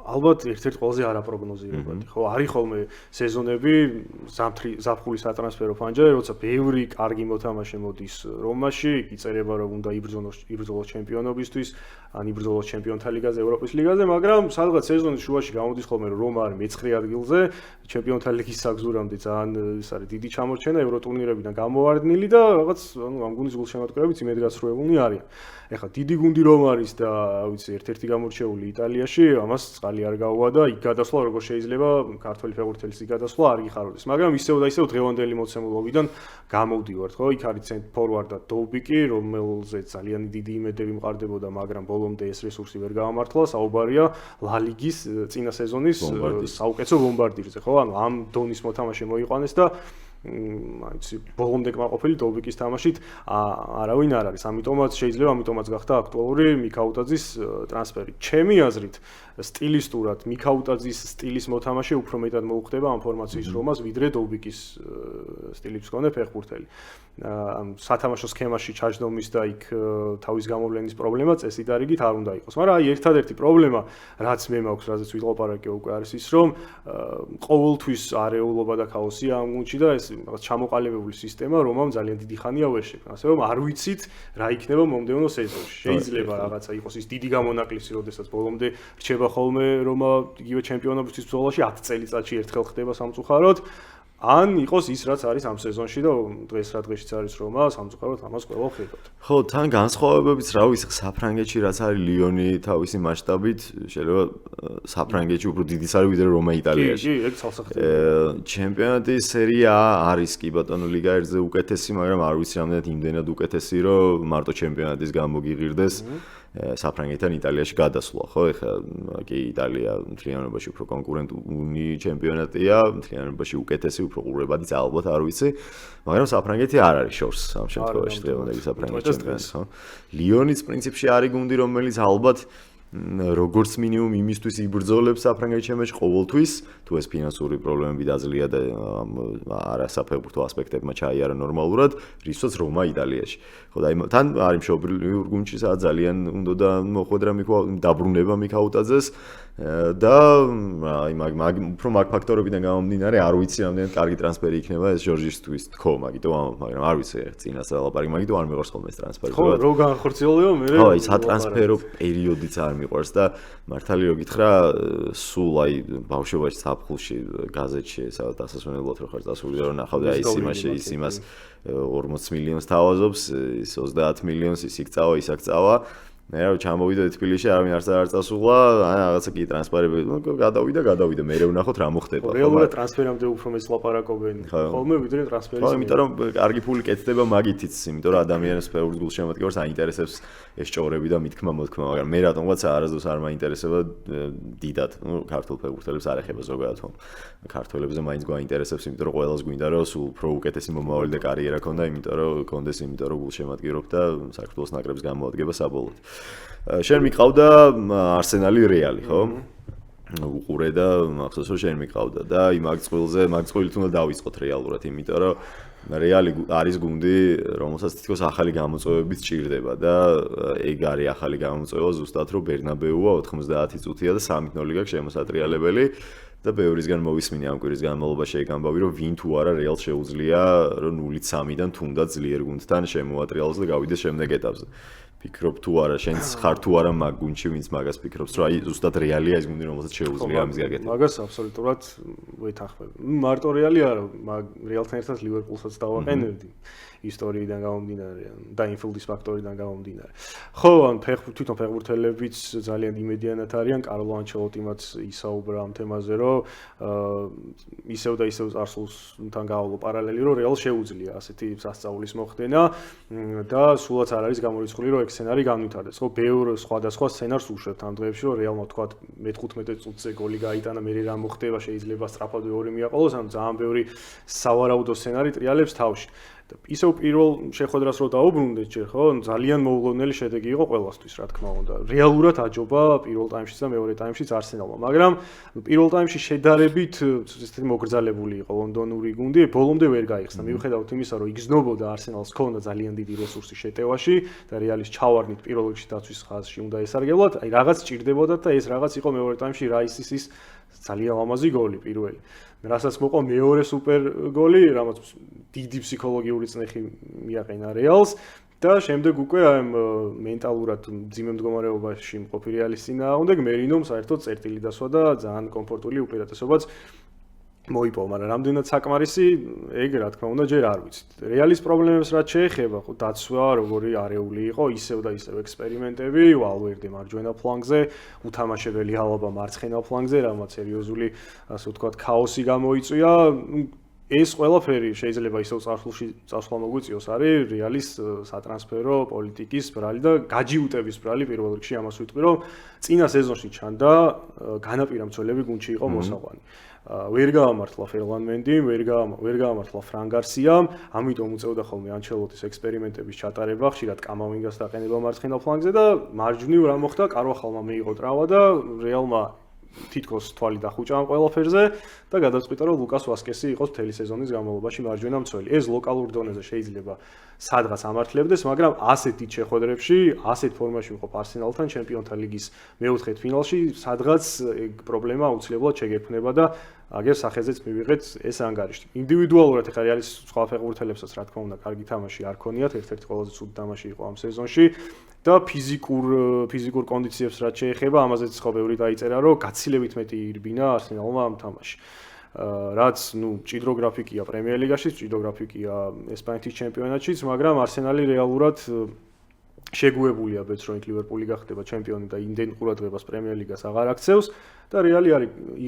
ალბათ ერთ-ერთი ყველაზე არაპროგნოზირებადი ხო არის ხოლმე სეზონები ზაფხულის სატრანსფერო ფანჯარი როცა ბევრი კარგი მოთამაშე მოდის რომაში იწერება რომ უნდა იბრძოლოს ჩემპიონობისთვის ან იბრძოლოს ჩემპიონთა ლიგაზე ევროპის ლიგაზე მაგრამ სადღაც სეზონის შუაში გამოდის ხოლმე რომ რომა არის მე-9 ადგილზე ჩემპიონთა ლიგის საგზურამდე ძალიან ის არის დიდი ჩამორჩენა ევროტურნირებიდან გამოვარდნილი და რაღაც ანუ ამ გუნდის გულშემატკივრებიც იმედგაცრუებულნი არიან ეხლა დიდი გუნდი რომ არის და ვიცი ერთ-ერთი გამორჩეული იტალიაში ამას წყალი არ გაუვა და იქ გადასვლა როგორ შეიძლება ქართველი ფეხბურთელის იქ გადასვლა არ გიხაროდეს მაგრამ ისევ და ისევ დღევანდელი მოცემულობიდან გამოვდივართ ხო იქ არის ცენტრ ფორვარდ და დოუბიკი რომელზეც ძალიან დიდი იმედები მყარდებოდა მაგრამ ბოლომდე ეს რესურსი ვერ გაამართლა საუბარია ლა ლიგის წინა სეზონის საუკეთესო ბომბარდირზე ხო ანუ ამ დონის მოთამაშე მოიყვანეს და აიცი ბოლომდე კმაყოფილი დოუბიკის თამაშით არავინ არ არის ამიტომაც გახდა აქტუალური მიქაუტაძის ტრანსფერი ჩემი აზრით სტილისტურად მიქაუტაძის სტილის მოთამაშე უფრო მეტად მოუხდება ამ ფორმაციის რომას ვიდრე დოუბიკის სტილის მქონე ფეხბურთელი სათამაშო სქემაში ჩაჯდომის და იქ თავის გამოვლენის პრობლემა წესიდარიგით არ უნდა იყოს მაგრამ აი ერთადერთი პრობლემა რაც მე მაქვს რაზეც ვილაპარაკე უკვე არის ის რომ ყოველთვის არეულობა და ქაოსია ამ გუნდში და ეს რაღაც ჩამოყალიბებული სისტემა რომამ ძალიან დიდი ხანია ვერ შექმნა ასე რომ არ ვიცით რა იქნება მომდევნო სეზონში შეიძლება რაღაცა იყოს ის დიდი გამონაკლისი როდესაც ბოლომდე რჩება ხოლმე რომა იგივე ჩემპიონობის ბრძოლაში 10 წელიწადში ერთხელ ხდება სამწუხაროდ ან იყოს ის რაც არის ამ სეზონში და დღეს რა დღეშიც არის რომა სამწუხაროდ ამას ყველა ხედავთ.
ხო, თან განსხვავებებიც რა ვიცი საფრანგეთში რაც არის ლიონი თავისი მასშტაბით შეიძლება საფრანგეთში უფრო დიდიც არის ვიდრე რომა იტალიაში.
კი, ეგ ცალსახელია.
ჩემპიონატის სერია არის კი ბატონო ლიგა ერთზე უკეთესი, მაგრამ არ ვიცი რამდენად იმდენად უკეთესი რომ მარტო ჩემპიონატის გამოგიღირდეს. საფრანგეთთან იტალიაში გადასვლა, ხო? ეხლა კი იტალია მთლიანობაში უფრო კონკურენტული ჩემპიონატია, მთლიანობაში უკეთესი, უფრო ყურებადიც ალბათ არ ვიცი, მაგრამ საფრანგეთი არ არის შორს ამ შემთხვევაში დღევანდელი საფრანგეთის ჩემპიონატი, ხო? ლიონიც პრინციპში არის გუნდი, რომელიც ალბათ როგორც მინიმუმ იმისთვის იბრძოლებს საფრანგეთის ჩემპიონატში ყოველთვის, თუ ეს ფინანსური პრობლემები დაძლია და არასაფეხბურთო ასპექტებმა ჩაიარა ნორმალურად, რისთვისაც რომა იტალიაში. ხო და თან არის მშობლიურ გუნდში სადაც ძალიან უნდა მოხვედრა დაბრუნება მიქაუტაძეს და აი უფრო მაგ ფაქტორებიდან გამომდინარე არ ვიცი რამდენად კარგი ტრანსფერი იქნება ეს ჟორჟისთვის თქო მაგიტო მაგრამ არ ვიცი წინას ლაპარაკი მაგიტო არ მიყვარს ხოლმე ეს ტრანსფერი
ხო რო განხორციელებო მე
ხო ის სატრანსფერო პერიოდიც არ მიყვარს და მართალი რო გითხრა სულ აი ბავშვობაში საფხულში გაზეთში სადაც დასასვენებლად რო ხარ დასული რომ ნახავდი აი ის იმას 40 მილიონს თავაზობს ის 30 მილიონს ის იქ წავა ის აქ წავა მე რა ჩამოვიდა თბილისში არავინ არ წასულა ან რაღაცა კი ტრანსფერები გადავიდა მე ვნახოთ რა მოხდება
რეალურად ტრანსფერამდე უფრო მეც ლაპარაკობენ ხოლმე ვიდრე ტრანსფერის
ხო იმიტომ რომ კარგი ფული კეთდება მაგითიც იმიტომ რომ ადამიანებს ფეხბურთის გულშემატკივრს აინტერესებს ეს ჭორები და მithქმა მოთქმა მაგრამ მე რატომღაც არასდროს არ მაინტერესება დიდად ქართულ ფეხბურთელებს არ ეხება ზოგადად ხო ქართველებზე მაინც გვაინტერესებს იმიტომ რომ ყველას გვინდა რომ სულ უფრო უკეთესი მომავალი და კარიერა ქონდა იმიტომ რომ კონდეს იმიტომ რომ გულშემატკივრობ და საქართველოს ნაკრებს გამოადგება საბოლოოდ შენ მიყავდა არსენალი რეალი ხო? უყურე და მახსოვს რომ შენ მიყავდა და იმ მაგ წყვილით უნდა დავიწყოთ რეალურად, იმიტომ რომ რეალი არის გუნდი, რომელსაც თითქოს ახალი გამოწვევებით სჭირდება და ეგ არის ახალი გამოწვევა ზუსტად რომ ბერნაბეუა 90 წუთია და 3-0 გაქვს შემოსატრიალებელი და ბევრისგან მოვისმინე ამ კვირის განმავლობაში ეგ ამბავი რომ ვინ თუ არა რეალს შეუძლია რომ 0-3-დან თუნდაც ძლიერ გუნდთან შემოატრიალოს და გავიდეს შემდეგ ეტაპზე. ფიქრობ თუ არა შენც ხარ თუ არა მაგ გუნდში ვინც მაგას ფიქრობს რომ აი ზუსტად რეალია ეს გუნდი რომელსაც შეუძლია ამის გაკეთება.
მაგას აბსოლუტურად ვეთანხმები. მარტო რეალი არა, მაგ რეალთან ერთად ლივერპულსაც დავაყენებდი. ისტორიიდან გამომდინარე და ინფილდის ფაქტორიდან გამომდინარე. ხო, ან თვითონ ფეხბურთელებიც ძალიან იმედიანად არიან, კარლო ანჩელოტიმაც ისაუბრა ამ თემაზე, რომ ისევ და ისევ წარსულთან გავავლო პარალელი, რომ რეალს შეუძლია ასეთი სასწაულის მოხდენა და სულაც არ არის გამორიცხული, რომ ეგ სცენარი განვითარდეს. ხო, ბევრ სხვადასხვა სცენარს უშვებთ ამ დღეებში, რომ რეალმა თქვა მე-15 წუთზე გოლი გაიტანა, მე რა მოხდება, შეიძლება სწრაფად მეორე მიაყოლოს, ანუ ძალიან ბევრი სავარაუდო სცენარი ტრიალებს თავში. ისევ პირველ შეხვედრას რო დაუბრუნდეთ ჯერ ხო ძალიან მოულოდნელი შედეგი იყო ყველასთვის რა თქმა უნდა რეალურად აჯობა პირველ ტაიმშიც და მეორე ტაიმშიც არსენალმა მაგრამ პირველ ტაიმში შედარებით ესეთი მოგრძალებული იყო ლონდონური გუნდი ბოლომდე ვერ გაიხსნა მიუხედავად იმისა რომ იგზნობოდა არსენალს ქონდა ძალიან დიდი რესურსი შეტევაში და რეალის ჩავარდნით პირველ რიგში დაცვის ხაზში უნდა ესარგებლოთ აი რაღაც ჭირდებოდა და ეს რაღაც იყო მეორე ტაიმში რაისის ძალიან ლამაზი გოლი პირველი რასაც მოყვა მეორე სუპერ გოლი, რამაც დიდი ფსიქოლოგიური წნეხი მიაყენა რეალს და შემდეგ უკვე აი მენტალურად მძიმე მდგომარეობაში მყოფი რეალის წინააღმდეგ მერინომ საერთოდ წერტილი დასვა და ძალიან კომფორტული უპირატესობაც მოიპოვა, მაგრამ რამდენად საკმარისი ეგ რა თქმა უნდა ჯერ არ ვიცით. რეალის პრობლემებს რაც შეეხება, ხო დაცვა როგორი არეული იყო, ისევ და ისევ ექსპერიმენტები, ვალვერდე მარჯვენა ფლანგზე, უთამაშებელი ალაბა მარცხენა ფლანგზე, რამაც სერიოზული ასე ვთქვათ ქაოსი გამოიწვია. ეს ყველაფერი შეიძლება ისევ წარსულში მოგვიწიოს არის რეალის სატრანსფერო პოლიტიკის ბრალი და გაჯიუტების ბრალი პირველ რიგში ამას ვიტყვი რომ წინა სეზონში ჩანდა განაპირა მცველები გუნდში იყო მოსაყვანი. ვერ გაამართლა ფერლან მენდი, ვერ გაამართლა ფრან გარსიამ, ამიტომ უწევდა ხოლმე ანჩელოტის ექსპერიმენტების ჩატარება, ხშირად კამავინგას დაყენება მარცხენა ფლანგზე და მარჯვნივ რა მოხდა, კარვახალმა მიიღო ტრავმა და რეალმა თითქოს თვალი დახუჭა ამ ყველაფერზე და გადაწყვიტა რომ ლუკას ვასკესი იყოს მთელი სეზონის განმავლობაში მარჯვენა მცველი. ეს ლოკალურ დონეზე შეიძლება სადღაც ამართლებდეს, მაგრამ ასეთ დიდ შეხვედრებში, ასეთ ფორმაში ვიყო არსენალთან ჩემპიონთა ლიგის მეოთხედ ფინალში, სადღაც პრობლემა აუცილებლად შეგექმნება და აგერ სახეზეც მივიღეთ ეს ანგარიში. ინდივიდუალურად ეხლა რეალის სხვა ფეხბურთელებსაც რა თქმა უნდა კარგი თამაში არ ქონიათ, ერთ-ერთი ყველაზე ცუდი თამაში იყო ამ სეზონში და ფიზიკურ კონდიციებს რაც შეეხება, ამაზეც ხო ბევრი დაიწერა, რომ გაცილებით მეტი ირბინა არსენალმა ამ თამაში. რაც ჭიდრო გრაფიკია პრემიერ ლიგაში, ჭიდრო გრაფიკია ესპანეთის ჩემპიონატშიც, მაგრამ არსენალი რეალურად შეგუებულია ბეცროინგ ლივერპული გახდება ჩემპიონი და იმდენ ყურადღებას პრემიერ ლიგას აღარ აქცევს და რეალი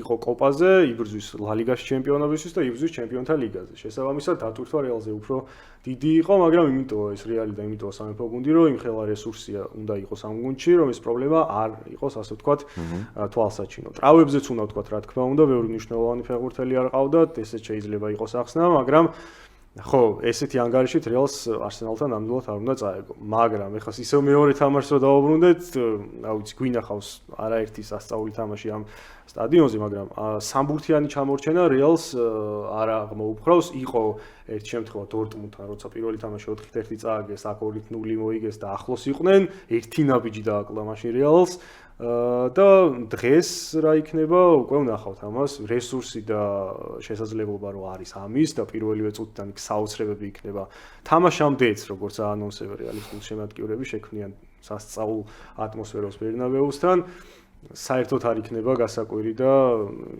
იყო კოპაზე, იბრძვის ლა ლიგაში ჩემპიონობისთვის და იბრძვის ჩემპიონთა ლიგაზე. შესაბამისად დატვირთვა რეალზე უფრო დიდი იყო, მაგრამ იმიტომ ეს რეალი და იმიტომ სამეფო გუნდი რომ იმხელა რესურსია უნდა იყოს ამ გუნდში, რომ ეს პრობლემა არ იყოს ასე ვთქვათ თვალსაჩინო. ტრავებზეც უნდა ვთქვათ რა თქმა უნდა, ბევრი მნიშვნელოვანი ფეხბურთელი არ ყავდათ, ესეც შეიძლება იყოს ახსნა, მაგრამ ხო, ესეთი ანგარიშით რეალს არსენალთან ნამდვილად არ უნდა წაეგო, მაგრამ ეხლა ისევ მეორე თამაშს რო დავუბრუნდეთ, რა ვიცი, გვინახავს არაერთი სასწაული თამაში ამ სტადიონზე, მაგრამ სამბურთიანი ჩამორჩენა რეალს არ აღმოუხრავს. იყო ერთ შემთხვევა დორტმუნდთან, როცა პირველი თამაში 4-1 წააგეს, აქ 2-0 მოიგეს და ახლოს იყვნენ, ერთი ნაბიჯი დააკლა მაშინ რეალს. და დღეს რა იქნება უკვე ვნახავთ ამას რესურსი და შესაძლებლობა რომ არის ამის და პირველივე წუთიდან საოცრებები იქნება თამაშამდეც როგორც აანონსებდა რეალისტულ შემატკივრები შექმნიან სასწაულ ატმოსფეროს ბერნაბეუსთან საერთოდ არ იქნება გასაკვირი და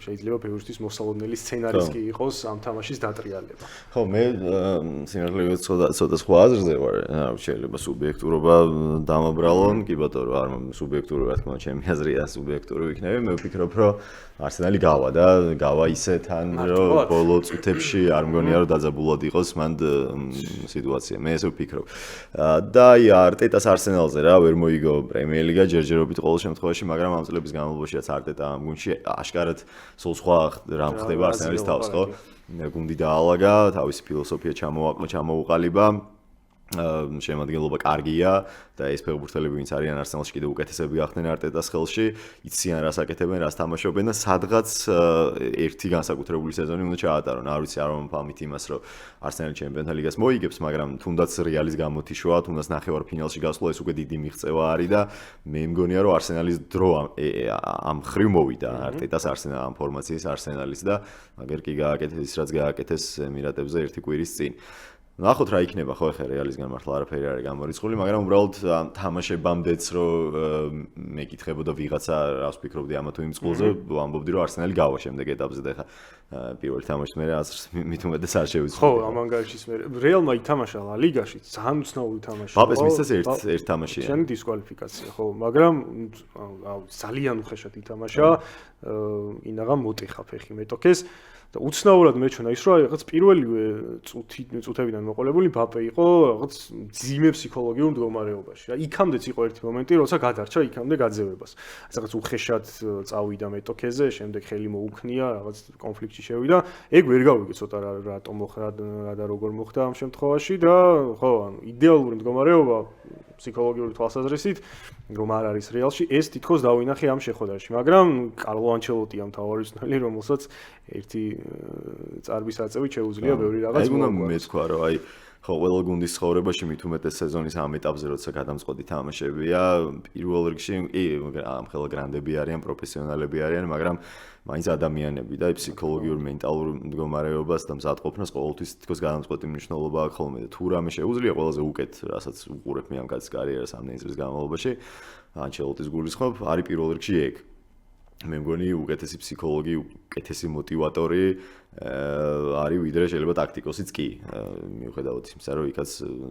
შეიძლება ბევრისთვის მოსალოდნელი სცენარის კი იყოს ამ თამაშის დატრიალება.
ხო, მე სიმართლე ცოტა სხვა აზრზე ვარ, შეიძლება სუბიექტურობა დამაბრალონ, კი ბატონო, არ სუბიექტური რა თქმა უნდა, ჩემი აზრია სუბიექტური იქნება, მე ვფიქრობ, რომ არსენალი გავა ისე თან, რომ ბოლო წუთებში არ მგონია რომ დაძაბულად იყოს მან სიტუაცია. მე ესე ვფიქრობ. და აი არტეტას არსენალზე რა ვერ მოიგო პრემიერ ლიგა ჯერჯერობით ყოველ შემთხვევაში, მაგრამ ამ წლების განმავლობაში რაც არტეტა ამ გუნდში აშკარად სულ სხვა რამ ხდება არსენალის თავს, ხო? გუნდი დაალაგა, თავისი ფილოსოფია ჩამოუყალიბა. შემადგენლობა კარგია და ეს ფეხბურთელები ვინც არიან არსენალში კიდევ უკეთესები გახდნენ არტეტას ხელში, იციან რას აკეთებენ, რას თამაშობენ და სადღაც ერთი განსაკუთრებული სეზონი უნდა ჩაატარონ. არ ვიცი, არ ვამფამით იმას, რომ არსენალი ჩემპიონთა ლიგას მოიგებს, მაგრამ თუნდაც რეალის გამოთიშვა, თუნდაც ნახევარფინალში გასვლა ეს უკვე დიდი მიღწევა არის და მე მგონია, რომ არსენალის დრო ამ ხრივ მოვიდა არტეტას ამ ფორმაციის არსენალის და მაგერ კი გააკეთეს ის რაც გააკეთეს ემირატებზე ერთი კვირის წინ. ნახოთ რა იქნება ხო ახლა რეალისგან მართლა არაფერი არ არის გამორიცხული, მაგრამ უბრალოდ თამაშებამდეც რომ მეკითხებოდა ვიღაცა რას ფიქრობდი ამა თუ იმ წყულზე, ვამბობდი რომ არსენალი გავა შემდეგ ეტაპზე და ახლა პირველი თამაშით მე აზრს მით უმეტეს არ შევიცვლი.
ხო, ამ ანგარიშის მე რეალმა ითამაშა ლა ლიგაში, ძალიან უცნაური თამაში.
პაპეს მისცეს ერთ თამაშია.
შენი დისკვალიფიკაცია, ხო, მაგრამ ძალიან უხეშად ითამაშა, ინაღამ მოტეხა ფეხი მეტოქეს. და უცნაურად მეჩვენა ის რომ რაღაც პირველივე წუთებიდან მოყოლებული მბაპე იყო რაღაც ძიმე ფსიქოლოგიურ მდგომარეობაში. რა იქამდეც იყო ერთი მომენტი, როცა გადარჩა იქამდე გაძევებას. რაღაც უხეშად წავიდა მეტოქეზე, შემდეგ ხელი მოუქნია, რაღაც კონფლიქტში შევიდა. ეგ ვერ გავიგე ცოტა რატომ მოხდა და როგორ მოხდა ამ შემთხვევაში და ხო, ანუ იდეალური მდგომარეობა ფსიქოლოგიური თვალსაზრისით რომ არ არის რეალში, ეს თითქოს დავინახე ამ შეხვედრაში, მაგრამ კარლო ანჩელოტია მთავარი მწვრთნელი, რომელსაც ერთი წარბის აწევით შეუძლია ბევრი რაღაც
მოაგვაროს. აი უნდა მეთქვა, რომ აი ხო, ყველა გუნდის ცხოვრებაში მით უმეტეს სეზონის ამ ეტაპზე, როცა გადამწყვეტი თამაშებია, პირველ რიგში ამ ხელა გრანდები არიან, პროფესიონალები არიან, მაგრამ მაინც ადამიანები და ფსიქოლოგიურ მენტალურ მდგომარეობას და მზადყოფნას ყოველთვის თითქოს გადამწყვეტი მნიშვნელობა აქვს ხოლმე და თუ რამე შეუძლია ყველაზე უკეთ, რასაც უყურებ მე ამ კაცის კარიერას ამდენი წლის განმავლობაში, ანჩელოტის გულისხმობ, არის პირველ რიგში ეგ. მე მგონი უკეთესი ფსიქოლოგი, უკეთესი მოტივატორი არის ვიდრე შეიძლება ტაქტიკოსიც კი, მიუხედავად იმისა, რომ იქაც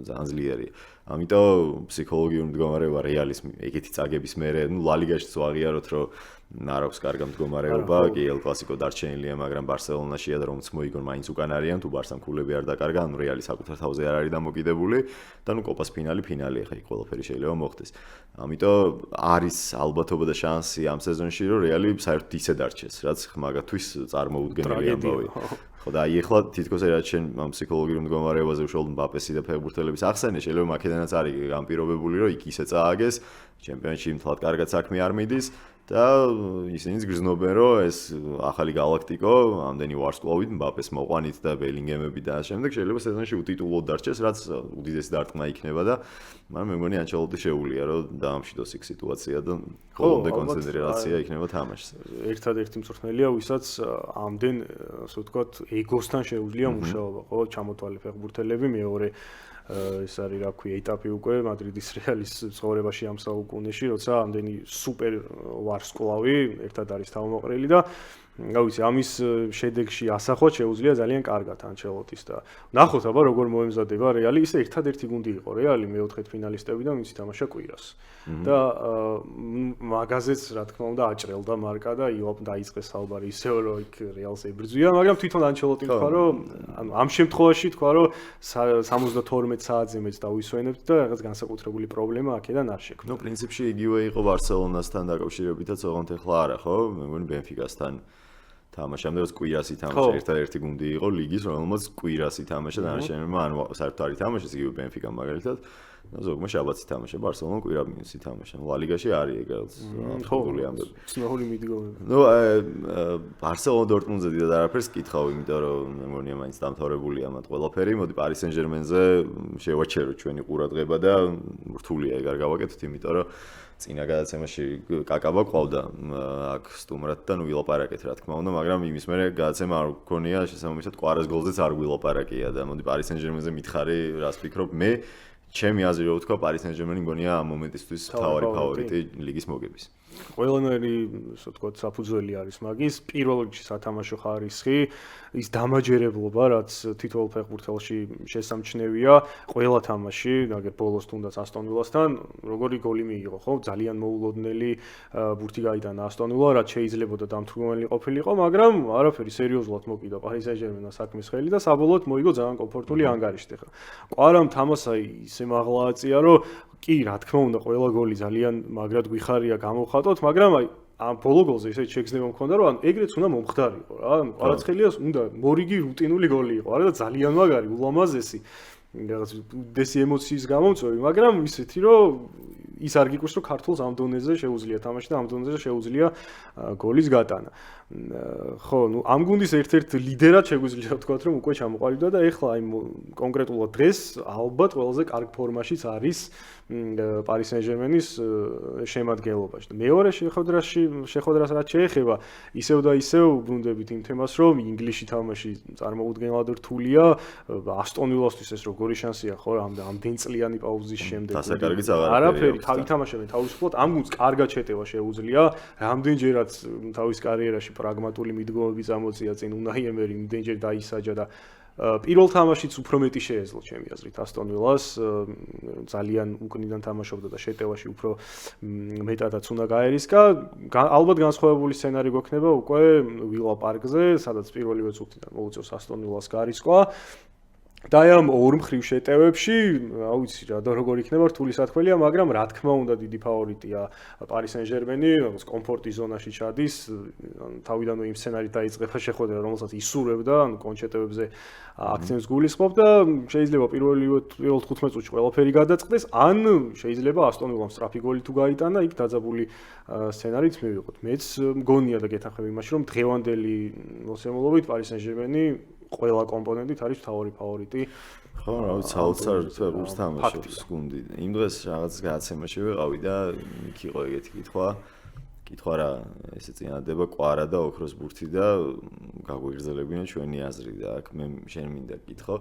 ძალიან ძლიერია. ამიტომ ფსიქოლოგიური მდგომარეობა რეალის ეგეთი წაგების მერე, ნუ ლა ლიგაშიც ვაღიაროთ, რომ არ აქვს კარგი მდგომარეობა, კი ელ კლასიკო დარჩენილია, მაგრამ ბარსელონაშია და რომც მოიგონ მაინც უკან არიან, თუ ბარსამ ქულები არ დაკარგა, ანუ რეალი საკუთარ თავზე არ არის დამოკიდებული და ნუ კოპას ფინალი ახლა იქ ყველაფერი შეიძლება მოხდეს. ამიტომ არის ალბათობა და შანსი ამ სეზონში, რომ რეალი საერთოდ ისე დარჩეს, რაც მაგათვის წარმოუდგენელი ამბავია. ხო და აი ახლა თითქოს რაც შენ ამ ფსიქოლოგიურ მდგომარეობაზე უშუალოდ მბაპესი და ფეხბურთელების ახსენე, შეიძლება მაკედანაც არის ამ პირობებული, რომ იქ ისე წააგეს, ჩემპიონში მთლად კარგად საქმე არ მიდის. და ისინიც გრძნობენ, რომ ეს ახალი galaktikო ამდენი ვარსკვლავით მბაპეს მოყვანით და ბელინგემები და შემდეგ შეიძლება სეზონში უტიტულოდ დარჩეს, რაც უდიდესი დარტყმა იქნება და მაგრამ მე მგონი ანჩელოტი შეუულია, რომ დაამშვიდოს იქ სიტუაცია და ბოლომდე კონცენტრაცია იქნება თამაშზე.
ერთადერთი მწვრთნელია, ვისაც ამდენ, ასე ვთქვათ, ეგოსთან შეუძლია მუშაობა, ხო, ჩამოთვალე ფეხბურთელები, მეორე ეს არის რა ქვია ეტაპი უკვე მადრიდის რეალის ცხოვრებაში ამ საუკუნეში, როცა ამდენი სუპერ ვარსკვლავი ერთად არის თავმოყრილი და რა ვიცი, ამის შედეგში ასახვა შეუძლია ძალიან კარგად ანჩელოტის და ნახოთ აბა როგორ მოემზადება რეალი, ისე ერთადერთი გუნდი იყო რეალი მეოთხედ ფინალისტები და ვინც ითამაშა კვირას. და მაგაზეც რა თქმა უნდა აჭრელდა მარკა და იოაპ დაიწყეს საუბარი ისევ რომ იქ რეალს ებრძვია, მაგრამ თვითონ ანჩელოტი თქვა რომ ანუ ამ შემთხვევაში თქვა რომ 72 საათზე მეც დავისვენებთ და რაღაც განსაკუთრებული პრობლემა აქედან არ შექმნა.
ნუ პრინციპში იგივე იყო ბარსელონასთან დაკავშირებითაც, ოღონდ ახლა არა ხო? მე მგონი ბენფიკასთან თამაშამდე რაც კვირას ითამაშა, ერთადერთი გუნდი იყო ლიგის, რომელმაც კვირას ითამაშა და არაშენებმა, ანუ საერთოდ არ ითამაშეს იგივე ბენფიკა მაგალითად. ზოგმა შაბათს ითამაშა, ბარსელონა კვირა მინუს ითამაშა. ლა ლიგაში არის ეგრეც.
ხული ამბობ. ცნაური მიდგომები.
ნუ ბარსელონა დორტმუნდზე დიდად არაფერს კითხავ, იმიტომ რომ მე მგონია მაინც დამთავრებულია მათ ყველაფერი. მოდი პარი სენ-ჟერმენზე შევაჩეროთ ჩვენი ყურადღება და რთულია ეგ არ გავაკეთოთ, იმიტომ რომ წინა გადაცემაში კაკაბა ყავდა აქ სტუმრად და ნუ ვილაპარაკეთ რა თქმა უნდა, მაგრამ იმის მერე გადაცემა არ გქონია, შესაბამისად კვარას გოლზეც არ გვილაპარაკია და მოდი პარი სენ-ჟერმენზე მითხარი, რას ფიქრობ მე? ჩემი აზრი რო ვთქვა, პარი სენ-ჟერმენი მგონია ამ მომენტისთვის მთავარი ფავორიტი ლიგის მოგების.
ყველანაირი, ასე ვთქვათ, საფუძველი არის მაგის. პირველ რიგში სათამაშო ხარისხი, ის დამაჯერებლობა, რაც თითოეულ ფეხბურთელში შესამჩნევია, ყველა თამაში, აგერ ბოლოს თუნდაც ასტონ ვილასთან, როგორი გოლი მიიღო, ხო? ძალიან მოულოდნელი ბურთი გაიტანა ასტონ ვილა, რაც შეიძლებოდა დამთვრგმელი ყოფილიყო, მაგრამ არაფერი სერიოზულად მოკიდა პარი სენ-ჟერმენმა საქმის ხელი და საბოლოოდ მოიგო ძალიან კომფორტული ანგარიშით. ხა ყვარამ თამასა ისე მაღლა აწია, რომ კი, რა თქმა უნდა, ყველა გოლი ძალიან მაგრად გვიხარია გამოვხატოთ, მაგრამ აი ამ ბოლო გოლზე ისეთ შეგრძნება მქონდა, რომ ან ეგრეც უნდა მომხდარიყო რა. ყვარაცხელიას უნდა მორიგი რუტინული გოლი იყო, არა და ძალიან მაგარი, ულამაზესი. რაღაც უდესი ემოციის გამომწვევი, მაგრამ ისეთი რომ ის არ გიკვირს რომ ქართულს ამ დონეზე შეუძლია თამაში და ამ დონეზე შეუძლია გოლის გატანა. ხო, ნუ ამ გუნდის ერთ-ერთ ლიდერად შეგვიძლია ვთქვათ რომ უკვე ჩამოყალიბდა და ეხლა აი კონკრეტულად დღეს ალბათ ყველაზე კარგ ფორმაშიც არის Paris Saint-Germain-ის შემადგენლობაში. მეორე შეხვედრას რაც შეეხება, ისევ და ისევ ბრუნდებით იმ თემას, რომ ინგლისში თამაში წარმოუდგენლად რთულია, Aston Villa-სთვის ეს როგორი შანსია, ხო, ამდენ წლიანი პაუზის შემდეგ.
დასაკარგიც აღარ
არაფერი, ითამაშებენ თავისუფლად, ამ გუნდს კარგად შეტევა შეუძლია, რამდენჯერაც თავის კარიერაში პრაგმატული მიდგომები წამოწია წინ უნაი ემერი, იმდენჯერ დაისაჯა და პირველ თამაშიც უფრო მეტი შეეძლო ჩემი აზრით Aston Villa-ს ძალიან უკნიდან თამაშობდა და შეტევაში უფრო მეტადაც უნდა გაერისკა. ალბათ განსხვავებული სცენარი გვექნება უკვე Villa Park-ზე, სადაც პირველივე წუთიდან მოუწევს Aston Villa-ს გარისკვა. და ამ ორ მხრივ შეტევებში, რა ვიცი რა და როგორ იქნება რთული სათქმელია, მაგრამ რა თქმა უნდა დიდი ფავორიტია Paris Saint-Germain-ი, როგორც კომფორტის ზონაში ჩადის, თავიდანვე იმ სცენარით დაიწყება შეხვედრა, რომელსაც ისურვებდა, ანუ კონჩეტევებზე აქცენტს გულისხმობ და შეიძლება პირველ 15 წუთში ყველაფერი გადაწყდეს, ან შეიძლება Aston Villa-მ სწრაფი გოლი თუ გაიტანა, იქ დაძაბული სცენარით მივიღოთ. მეც მგონია და გეთანხმები იმაში, რომ დღევანდელი მოსემულობით Paris Saint-Germain-ი ყველა კომპონენტით არის მთავარი ფავორიტი.
ხო, რა ვიცი, საოცარ ფეხბურთს თამაშობს გუნდი. იმ დღეს რაღაც გადაცემაში ვიყავი და იქ იყო ეგეთი კითხვა რა, ესე წინადადება კვარა და ოქროს ბურთი და გაგვიგრძელებინა ჩვენი აზრი და აქ მე შენ მინდა გითხო.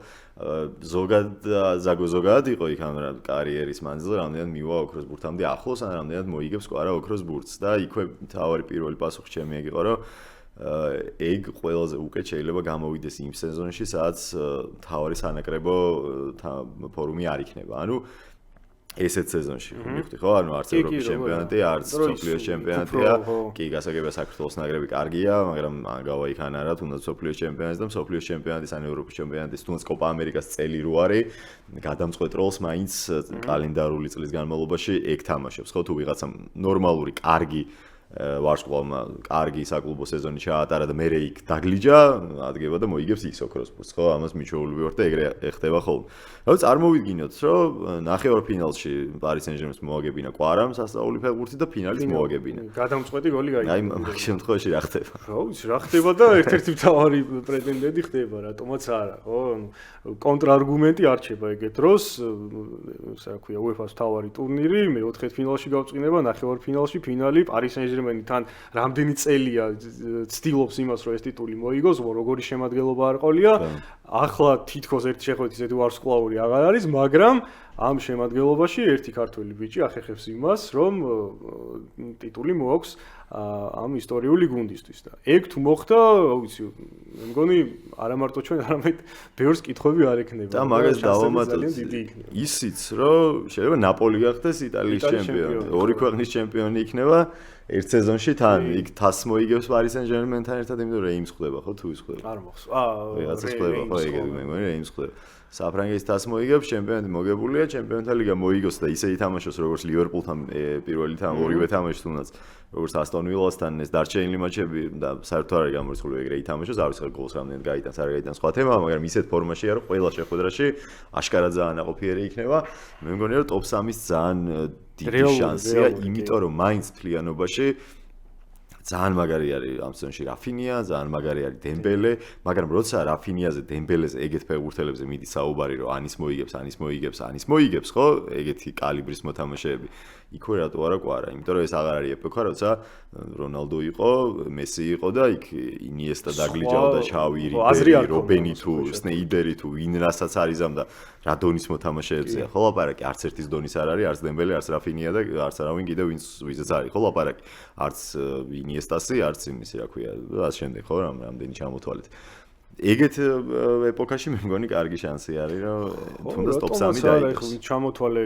ზოგადად იყო იქ ამ კარიერის მანძილზე რამდენად მივა ოქროს ბურთამდე ახლოს, ან რამდენად მოიგებს კვარა ოქროს ბურთს და იქვე თავარი პირველი პასუხი ჩემი ეგ იყო, რომ ეგ ყველაზე უკეთ შეიძლება გამოვიდეს იმ სეზონში, სადაც თავარი სანაკრებო ფორუმი არ იქნება. ანუ ესეთ სეზონში მივხვდი ხო? ანუ არც ევროპის ჩემპიონატი, არც სოფლიოს ჩემპიონატია. კი, გასაგებია საქართველოს ნაკრები კარგია, მაგრამ გავაი ხან არა, თუნდაც სოფლიოს ჩემპიონატის და სოფლიოს ჩემპიონატის ან ევროპის ჩემპიონატის, თუნდაც კოპა ამერიკას წელი რო არის, გადამწყვეტ როლს მაინც კალენდარული წლის განმავლობაში ეგ თამაშობს. ხო, თუ ვიღაცამ ნორმალური, კარგი ვარსკვლავმა კარგი საკლუბო სეზონი ჩაატარა და მერე იქ დაგლიჯა, ადგება და მოიგებს ის ოქროს ბურთს, ხო? ამას მიჩვეული ვარ და ეგრე ხდება ხოლმე. რაც წარმოვიდგინოთ, რომ ნახევარფინალში Paris Saint-Germain-ს მოაგებინა კვარამ სასწაული ფეხბურთი და ფინალის მოაგებინა.
გადამწყვეტი გოლი გაიგო.
აი, მაგ შემთხვევაში რა ხდება?
რა ვიცი, რა ხდება და ერთ-ერთი მთავარი პრეტენდენტი ხდება, რატომაც არა, ხო? კონტრარგუმენტი არჩება ეგეთ დროს, რა ქვია, UEFA-ს მთავარი ტურნირი, მეოთხედფინალში გავწყინება, ნახევარფინალში ფინალი, Paris Saint-Germain-თან რამდენი წელია ცდილობს იმას, რომ ეს ტიტული მოიგოს, როგორი შემადგენლობა არ ყოლია. ახლა თითქოს ერთი შეხვედრის ესეთი ვარსკვლავური აღარ არის, მაგრამ ამ შემადგენლობაში ერთი ქართველი ბიჭი ახერხებს იმას, რომ ტიტული მოაქვს ამ ისტორიული გუნდისთვის და ეგ თუ მოხდა, რა ვიცი, მე მგონი არა მარტო ჩვენ, არამედ ბევრს კითხვები არ ექნება.
და მაგას დავამატოთ ისიც, რომ შეიძლება ნაპოლი გახდეს იტალიის ჩემპიონი, ორი ქვეყნის ჩემპიონი იქნება ერთ სეზონში თან, იქ თასს მოიგებს Paris Saint-Germain-თან ერთად, იმიტომ რომ Reims ხდება, ხო, თუ ის ხდება?
არ მოხს.
ვიღაცა ხდება, ხო, ეგეთი მე მგონი Reims ხდება. საფრანგეთის თასს მოიგებს, ჩემპიონატი მოგებულია, ჩემპიონთა ლიგა მოიგოს და ისე ითამაშოს როგორც ლივერპულთან პირველი ორივე თამაში თუნდაც, როგორც Aston Villa-სთან ეს დარჩენილი მაჩები და საერთოდ არ გამორიცხული ეგრე ითამაშოს, არ ვიცი რა გოლს რამდენად გაიტანს, არ გაიტანს სხვა თემაა, მაგრამ ისეთ ფორმაშია, რომ ყველა შეხვედრაში აშკარად ძალიან ნაყოფიერი იქნება. მე მგონია რომ top 3-ის ძალიან დიდი შანსია, იმიტომ რომ მაინც თლიანობაში ძალიან მაგარი არის ამ სეზონში რაფინია, ძალიან მაგარი არის დემბელე, მაგრამ როცა რაფინიაზე, დემბელეზე ეგეთ ფეხბურთელებზე მიდის საუბარი, რომ ანის მოიგებს, ხო? ეგეთი კალიბრის მოთამაშეები. იქვე რატო არა კვარა, იმიტომ რომ ეს აღარ არის ეპოქა, როცა რონალდო იყო, მესი იყო და იქ ინიესტა დაგლიჯავდა, ჩავი, რიბერი, რობენი თუ, სნეიდერი თუ, ვინ რასაც არიზამ და რა დონის მოთამაშეებზეა. ხო, ლაპარაკი არც ერთის დონის არ არის, არც დემბელე, არც რაფინია და არც არავინ კიდევ ვიზეც არის. ხო, ლაპარაკი არც ინიესტასი, არც იმისი, რა ქვია, და ამ შემდეგ ხო, რამდენი ჩამოთვალეთ. ეგეთ ეპოქაში მე მგონი კარგი შანსი არის, რომ თუნდაც top 3 დაიგოს.
ჩამოთვალე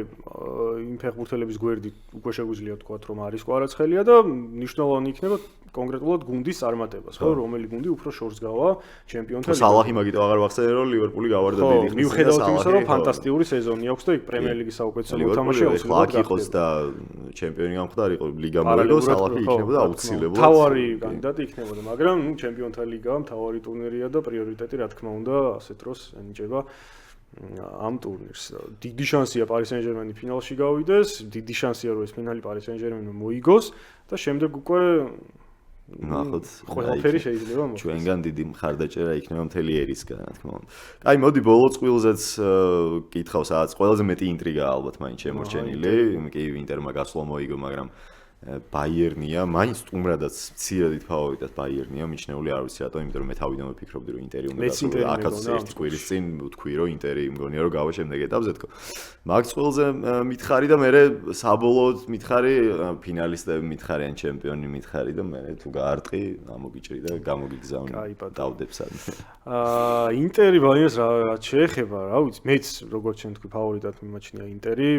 იმ ფეხბურთელების გვერდით უკვე შეგვიძლია ვთქვათ, რომ არის კვარაცხელია და ნიშნავანი იქნება კონკრეტულად გუნდის წარმატებას, ხო, რომელი გუნდი უფრო შორს გავა ჩემპიონთა ლიგაში.
სალაჰი მაგიტო აღარ ვახსენე, რომ ლივერპული გავარდა დიდი ხნის.
მიუხედავად იმისა, რომ ფანტასტიკური სეზონი აქვს და იქ პრემიერ ლიგის საუკეთესო მოთამაშე
აუცილებლად იყოს და ჩემპიონი გამხდარიყო, ლიგა მოიგო, სალაჰი იქნება და აუცილებლად
თავარი კანდიდატი იქნებოდა, მაგრამ ჩემპიონთა ლიგა მთავარი ტურნირია და პრიორიტეტი რა თქმა უნდა ასეთ დროს ენიჭება ამ ტურნირს. დიდი შანსია Paris Saint-Germain ფინალში გავიდეს, დიდი შანსია რომ ეს ფინალი Paris Saint-Germain-მა მოიგოს და შემდეგ უკვე
ნახოთ
ყველაფერი შეიძლება მოხდეს.
ჩვენგან დიდი მხარდაჭერა იქნება მთელი ერისგან, რა თქმა უნდა. აი, მოდი ბოლო წყვილზეც კითხავ, სადაც ყველაზე მეტი ინტრიგაა ალბათ მაინც შემორჩენილი. კი, ინტერმა გასვლა მოიგო, მაგრამ ბაიერნია, მაინც სტუმრადაც მცირედით ფავორიტად ბაიერნია, მიჩნეული არ ვიცი რატომ, იმიტომ რომ მე თავიდან ვფიქრობდი რომ ინტერი უნდა გასულიყო. აქაც ერთი კვირის წინ ვთქვი რომ ინტერი მგონია რომ გავა შემდეგ ეტაპზე თქო. მაგ წყვილზე მითხარი და მე საბოლოოდ მითხარი ფინალისტები მითხარიან, ჩემპიონი მითხარი და მე თუ გაარტყი, ამოგიჭრი და გამოგიგზავნი დავდებსად.
ინტერი ბაიერს რაც შეეხება, რა ვიცი, მეც როგორც შენ თქვი ფავორიტად მიმაჩნია ინტერი,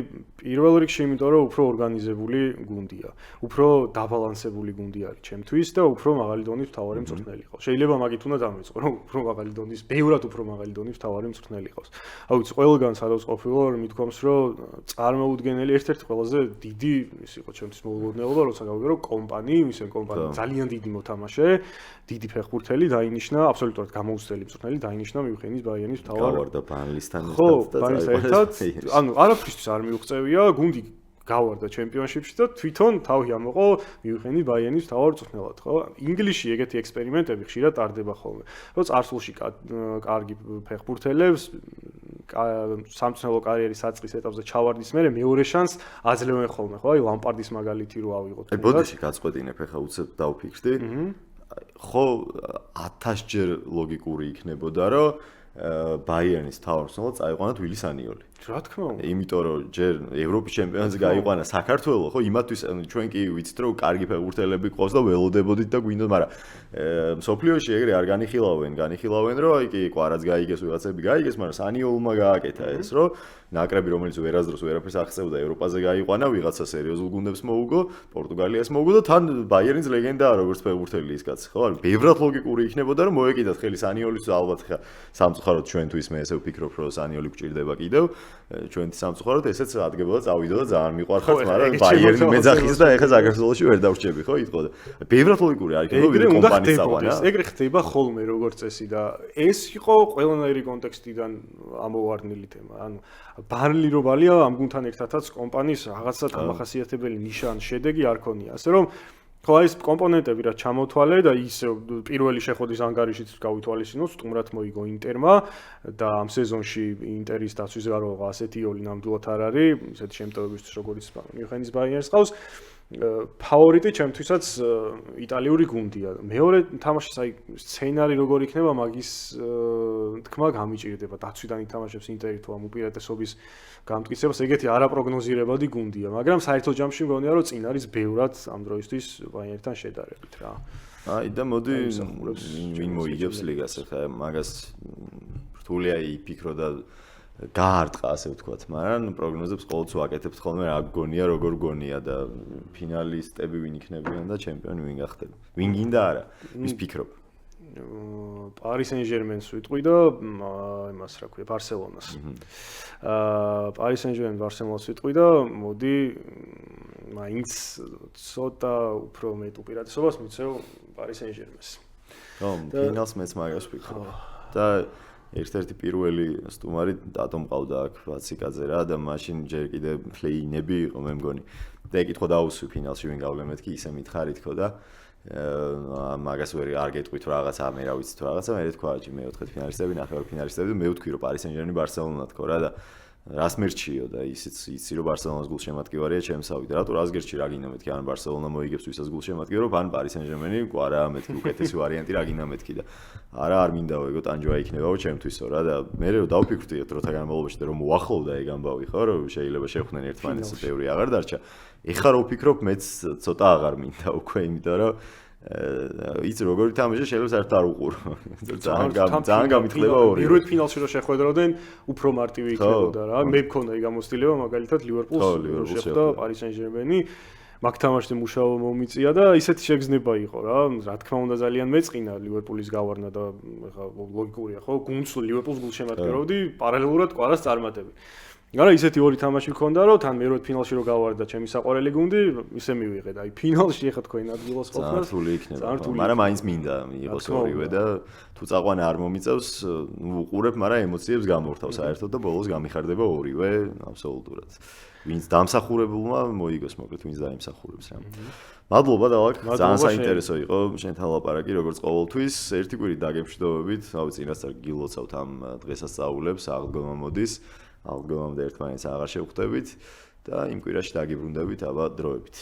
პირველ რიგში იმიტომ რომ უფრო ორგანიზებული გუნდია. უფრო დაბალანსებული გუნდი არის ჩემთვის და უფრო მაღალი დონის მთავარი მწვრთნელი ყავს. შეიძლება მაგით უნდა დამეწყო, რომ უფრო მაღალი დონის, ბევრად უფრო მაღალი დონის მთავარი მწვრთნელი ყავს. რა ვიცი, ყველგან სადაც ყოფილა, მithქვამს, რომ წარმოუდგენელი ერთ-ერთი ყველაზე დიდი ის იყო ჩემთვის მოულოდნელობა, როცა გავიგე, რომ კომპანი ძალიან დიდი მოთამაშე, დიდი ფეხბურთელი დაინიშნა, აბსოლუტურად გამოუცდელი მწვრთნელი დაინიშნა მიუნხენის ბაიერნის მთავარ.
გავარდა ბანლისთან
ერთად. ანუ არაფრისთვის არ მიუღწევია, გუნდი გავარდა ჩემპიონშიპში და თვითონ თავი ამოყო მიუნხენის ბაიერნის მთავარ მწვრთნელად, ხო? ინგლისში ეგეთი ექსპერიმენტები ხშირად ტარდება ხოლმე. რომ წარსულში კარგი ფეხბურთელებს სამწვრთნელო კარიერის საწყის ეტაპზე ჩავარდის მერე მეორე შანსს აძლევენ ხოლმე, ხო? აი ლამპარდის მაგალითი რო ავიღოთ.
აი ბოდიში გაწყვეტინებ ახლა უცებ დავფიქრდი. ხო 1000ჯერ ლოგიკური იქნებოდა, რომ ბაიერნის მთავარ მწვრთნელად წაიყვანა თვილი სანიოლი.
რა თქმა უნდა.
იმიტომ რომ ჯერ ევროპის ჩემპიონატზე გაიყვანა საქართველოს, ხო, იმათვის ჩვენ კი ვიცით რომ კარგი ფეხბურთელები ყავს და ველოდებოდით და გვინდოდა, მაგრამ მსოფლიოში ეგრე არ განიხილავენ, რომ აი კი კვარაც გაიგეს, ვიღაცები გაიგეს, მაგრამ სანიოლმა გააკეთა ეს, რომ ნაკრები რომელიც ვერასდროს ვერაფერს აღწევდა ევროპაზე გაიყვანა, ვიღაცა სერიოზულ გუნდებს მოუგო, პორტუგალიას მოუგო და თან ბაიერნის ლეგენდაა როგორც ფეხბურთელი ის კაცი, ხო? ბევრად ლოგიკური იქნებოდა რომ მოეკიდათ ხელი სანიოლის ალბათ ხა სამწუხაროდ ჩვენთვის მე ესე ვფიქრობ რომ სანიოლი გვჭირდება კიდევ ჩვენი სამწუხაროდ ესეც ადგებოდა წავიდო და ძალიან მიყვარხართ, მაგრამ ბაიერნი მეძახის და ეხა საქართველოში ვერ დავრჩები, ხო, იტყოდა. ბევრად ლოგიკური არ იქნება ვიდრე კომპანიის წაყვანა.
ეგრე ხდება ხოლმე როგორც წესი და ეს იყო ყველანაირი კონტექსტიდან ამოვარდნილი თემა. ანუ ბარნლი რო ბალია ამ გუნდთან ერთადაც კომპანიის რაღაცა დამახასიათებელი ნიშანი, შედეგი არ ქონია. ასე რომ ხო ეს კომპონენტები რა ჩამოთვალე და ის პირველი შეხვედრის ანგარიშიც გავითვალისწინოთ, სტუმრად მოიგო ინტერმა და ამ სეზონში ინტერის დაცვის გაროღა ასეთი იოლი ნამდვილად არ არის, ესეთი შემტევებისთვის როგორც მიუნხენის ბაიერს ყავს. ფავორიტი ჩემთვისაც იტალიური გუნდია. მეორე თამაშის აი სცენარი როგორ იქნება, მაგის თქმა გამიჭირდება. დაცვიდან ითამაშებს ინტერი თუ ამ უპირატესობის გამტკიცებას, ეგეთი არაპროგნოზირებადი გუნდია, მაგრამ საერთო ჯამში მგონია, რომ წინ არის ბევრად ამ დროისთვის ბაიერთან შედარებით რა.
აი და მოდი ვინ მოიგებს ლიგას ახლა მაგას რთულია იფიქრო და გაარტყა ასე ვთქვათ, მაგრამ პროგნოზებს ყოველთვის ვაკეთებთ ხოლმე რა გგონია, როგორ გგონია და ფინალისტები ვინ იქნებიან და ჩემპიონი ვინ გახდება. ვინ გინდა არა, ვის ფიქრობ?
Paris Saint-Germain-ს ვიტყვი და იმას რა ქვია, ბარსელონას. Paris Saint-Germain ბარსელონას ვიტყვი და მოდი მაინც ცოტა უფრო მეტ უპირატესობას მიცევ Paris Saint-Germain-ს.
ხო, ფინალს მეც მაგას ვფიქრობ. და ერთ-ერთი პირველი სტუმარი დატო მყავდა აქ ვაციკაძე რა და მაშინ ჯერ კიდე პლეინები იყო მე მგონი. და ეკითხა დაუსვი ფინალში ვინ გავლემეთ კი ისე მითხარი თქო და მაგას ვერ არ გეტყვით რაღაცა მე რა ვიცი თუ რაღაცა მე თქვა ჯი მეოთხედ ფინალისტები ნახევარ ფინალისტები და მე ვთქვი რომ Paris Saint-Germain ბარსელონა თქო რა და რას მერჩიო და იცი რომ ბარსელონას გულშემატკივარია ჩემსავი და რატო რას გერჩი რა გინდა მეთქი ან ბარსელონა მოიგებს ვისაც გულშემატკივარო ან Paris Saint-Germain კვარა მეთქი უკეთესი ვარიანტი რა გინდა მეთქი და არა არ მინდაო ეგო ტანჯვა იქნებაო ჩემთვისო რა და მე რომ დავფიქრდი დროთა განმავლობაში და რომ მოახლოვდა ეგ ამბავი ხო რომ შეიძლება შეხვდნენ ერთმანეთს ბევრი აღარ დარჩა ეხლა რო ვფიქრობ მეც ცოტა აღარ მინდა უკვე იმიტომ რომ იცი როგორი თამაში შეიძლება საერთოდ არ უყურო. ძალიან გამითხრება ორი.
პირველ ფინალში რო შეხვედროდნენ, უფრო მარტივი იქნებოდა რა. მე მქონდა ეგ გამოცდილება მაგალითად ლივერპულს შეხვდა Paris Saint-Germain-ი. მაგ თამაშზე მუშაობა მომიწია და ისეთი შეგრძნება იყო რა. რა თქმა უნდა ძალიან მეწყინა ლივერპულის გავარნა და ეხა ლოგიკურია ხო? გუნდს ლივერპულს გულშემატკივრობდი, პარალელურად კვარას წარმატები. არა ისეთი ორი თამაში მქონდა რომ თან მერვე ფინალში რო გავარდა ჩემი საყვარელი გუნდი ისე მივიღე და აი ფინალში ეხა თქვენ ადგილას ყოფნა
ზართული იქნება მაგრამ მაინც მინდა იყოს ორივე და თუ წაყვანა არ მომიწევს ნუ უყურებ მაგრამ ემოციებს გამორთავ საერთოდ და ბოლოს გამიხარდება ორივე აბსოლუტურად ვინც დამსახურებულმა მოიგოს მოკლედ ვინც დაიმსახურებს რა მადლობა დავაკ ძალიან საინტერესო იყო შენთან ლაპარაკი როგორც ყოველთვის ერთი კვირით დაგემშვიდობებით ავი წინასწარ გილოცავთ ამ დღესასწაულებს აღდგომა მოდის აღდგომამდე ერთმანეთს აღარ შევხვდებით და იმ კვირაში დაგიბრუნდებით აბა დროებით